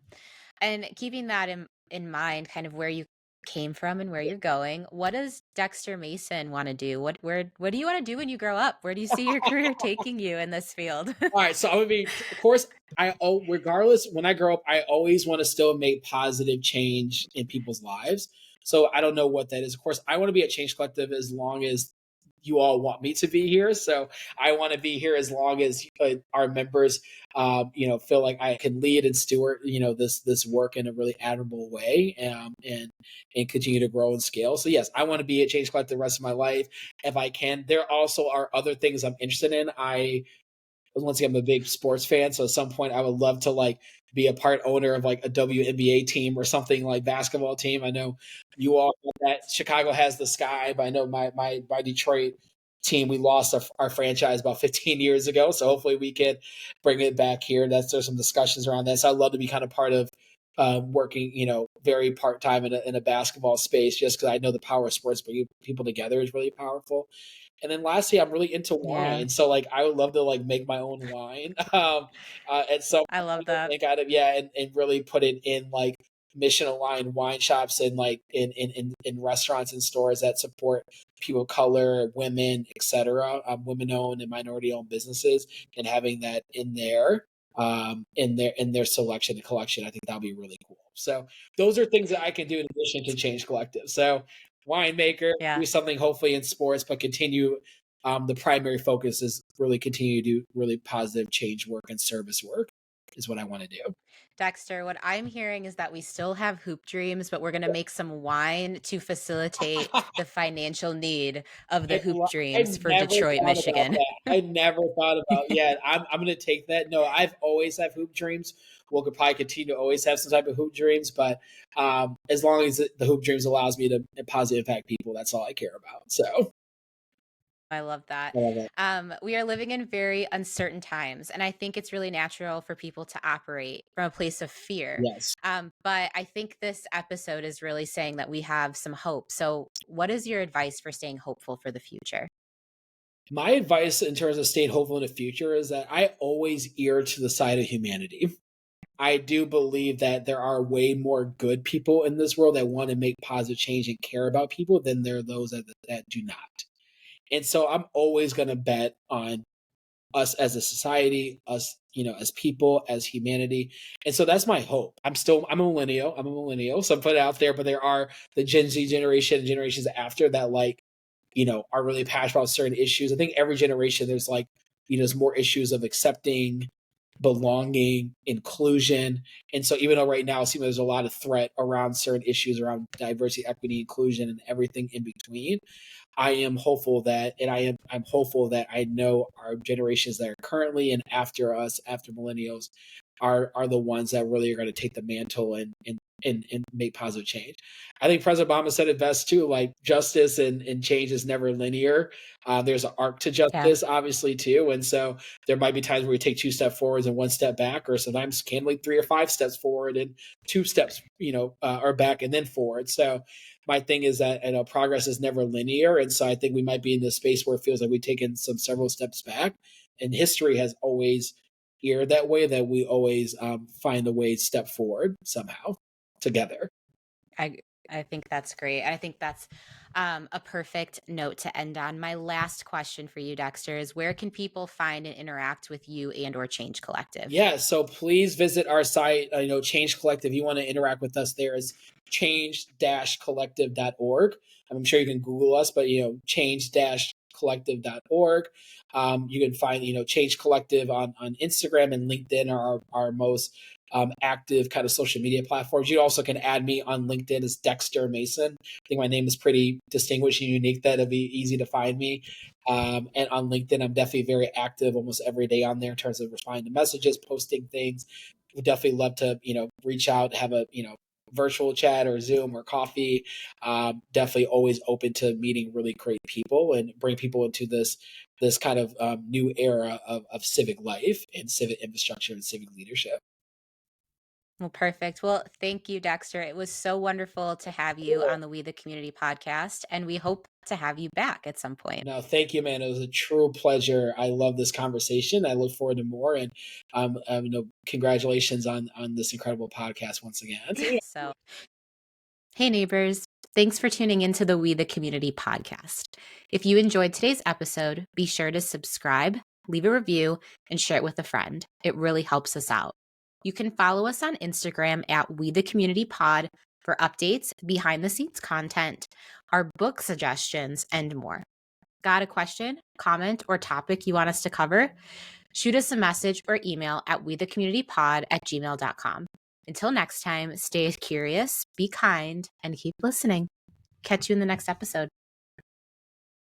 And keeping that in mind, kind of where you came from and where you're going, what does Dexter Mason want to do? What do you want to do when you grow up? Where do you see your career taking you in this field? All right, so I'm gonna be, of course, regardless, when I grow up, I always want to still make positive change in people's lives. So I don't know what that is. Of course, I want to be at Change Collective as long as you all want me to be here. So I want to be here as long as our members, feel like I can lead and steward, this work in a really admirable way, and continue to grow and scale. So yes, I want to be at Change Collective the rest of my life if I can. There also are other things I'm interested in. Once again, I'm a big sports fan, so at some point I would love to like be a part owner of like a WNBA team or something like basketball team. I know you all have that Chicago has the Sky, but I know my Detroit team, we lost our franchise about 15 years ago, so hopefully we can bring it back here. There's some discussions around that, so I'd love to be kind of part of working, very part time in a basketball space, just because I know the power of sports bringing people together is really powerful. And then lastly, I'm really into Yeah, wine. So like I would love to like make my own wine. At some I love point that. and kind of and really put it in like mission aligned wine shops and like in restaurants and stores that support people of color, women, etc. Women owned and minority owned businesses, and having that in their selection and collection, I think that'll be really cool. So those are things that I can do in addition to Change Collective. So winemaker, do Yeah. something hopefully in sports, but continue. The primary focus is really continue to do really positive change work and service work is what I want to do. Dexter, what I'm hearing is that we still have hoop dreams, but we're going to make some wine to facilitate the financial need of the hoop I dreams for never Detroit, thought about Michigan. that. I never thought about, yeah, I'm going to take that. No, I've always have hoop dreams. We'll could probably continue to always have some type of hoop dreams, but as long as the hoop dreams allows me to positively impact people, that's all I care about. So I love that. I love that. We are living in very uncertain times, and I think it's really natural for people to operate from a place of fear. Yes. But I think this episode is really saying that we have some hope. So, what is your advice for staying hopeful for the future? My advice in terms of staying hopeful in the future is that I always err to the side of humanity. I do believe that there are way more good people in this world that want to make positive change and care about people than there are those that do not. And so I'm always going to bet on us as a society, us, as people, as humanity. And so that's my hope. I'm a millennial. So I'm putting it out there, but there are the Gen Z generation and generations after that, like, are really passionate about certain issues. I think every generation there's like, there's more issues of accepting, belonging, inclusion. And so even though right now it seems like there's a lot of threat around certain issues around diversity, equity, inclusion, and everything in between, I am hopeful that, and I'm hopeful that I know our generations that are currently and after us, after millennials, are the ones that really are going to take the mantle and make positive change. I think President Obama said it best too. Like justice and change is never linear. There's an arc to Yeah. justice, obviously too, and so there might be times where we take 2 steps forwards and 1 step back, or sometimes candidly 3 or 5 steps forward and 2 steps, are back and then forward. So my thing is that progress is never linear, and so I think we might be in this space where it feels like we've taken some several steps back, and history has always geared that way. That we always find a way to step forward somehow together. I think that's great. I think that's a perfect note to end on. My last question for you, Dexter, is where can people find and interact with you and or Change Collective? Yeah, so please visit our site, Change Collective. If you want to interact with us, there is change-collective.org. I'm sure you can Google us, but change-collective.org. You can find, Change Collective on Instagram and LinkedIn are our most active kind of social media platforms. You also can add me on LinkedIn as Dexter Mason. I think my name is pretty distinguished and unique that it'll be easy to find me. And on LinkedIn, I'm definitely very active almost every day on there in terms of responding to messages, posting things. Would definitely love to, reach out, have a, virtual chat or Zoom or coffee. Definitely always open to meeting really great people and bring people into this kind of new era of civic life and civic infrastructure and civic leadership. Well, perfect. Well, thank you, Dexter. It was so wonderful to have you Cool. on the We the Community podcast, and we hope to have you back at some point. No, thank you, man. It was a true pleasure. I love this conversation. I look forward to more. And congratulations on this incredible podcast once again. So, hey, neighbors. Thanks for tuning into the We the Community podcast. If you enjoyed today's episode, be sure to subscribe, leave a review, and share it with a friend. It really helps us out. You can follow us on Instagram at We the Community Pod for updates, behind the scenes content, our book suggestions, and more. Got a question, comment, or topic you want us to cover? Shoot us a message or email at wethecommunitypod@gmail.com. Until next time, stay curious, be kind, and keep listening. Catch you in the next episode.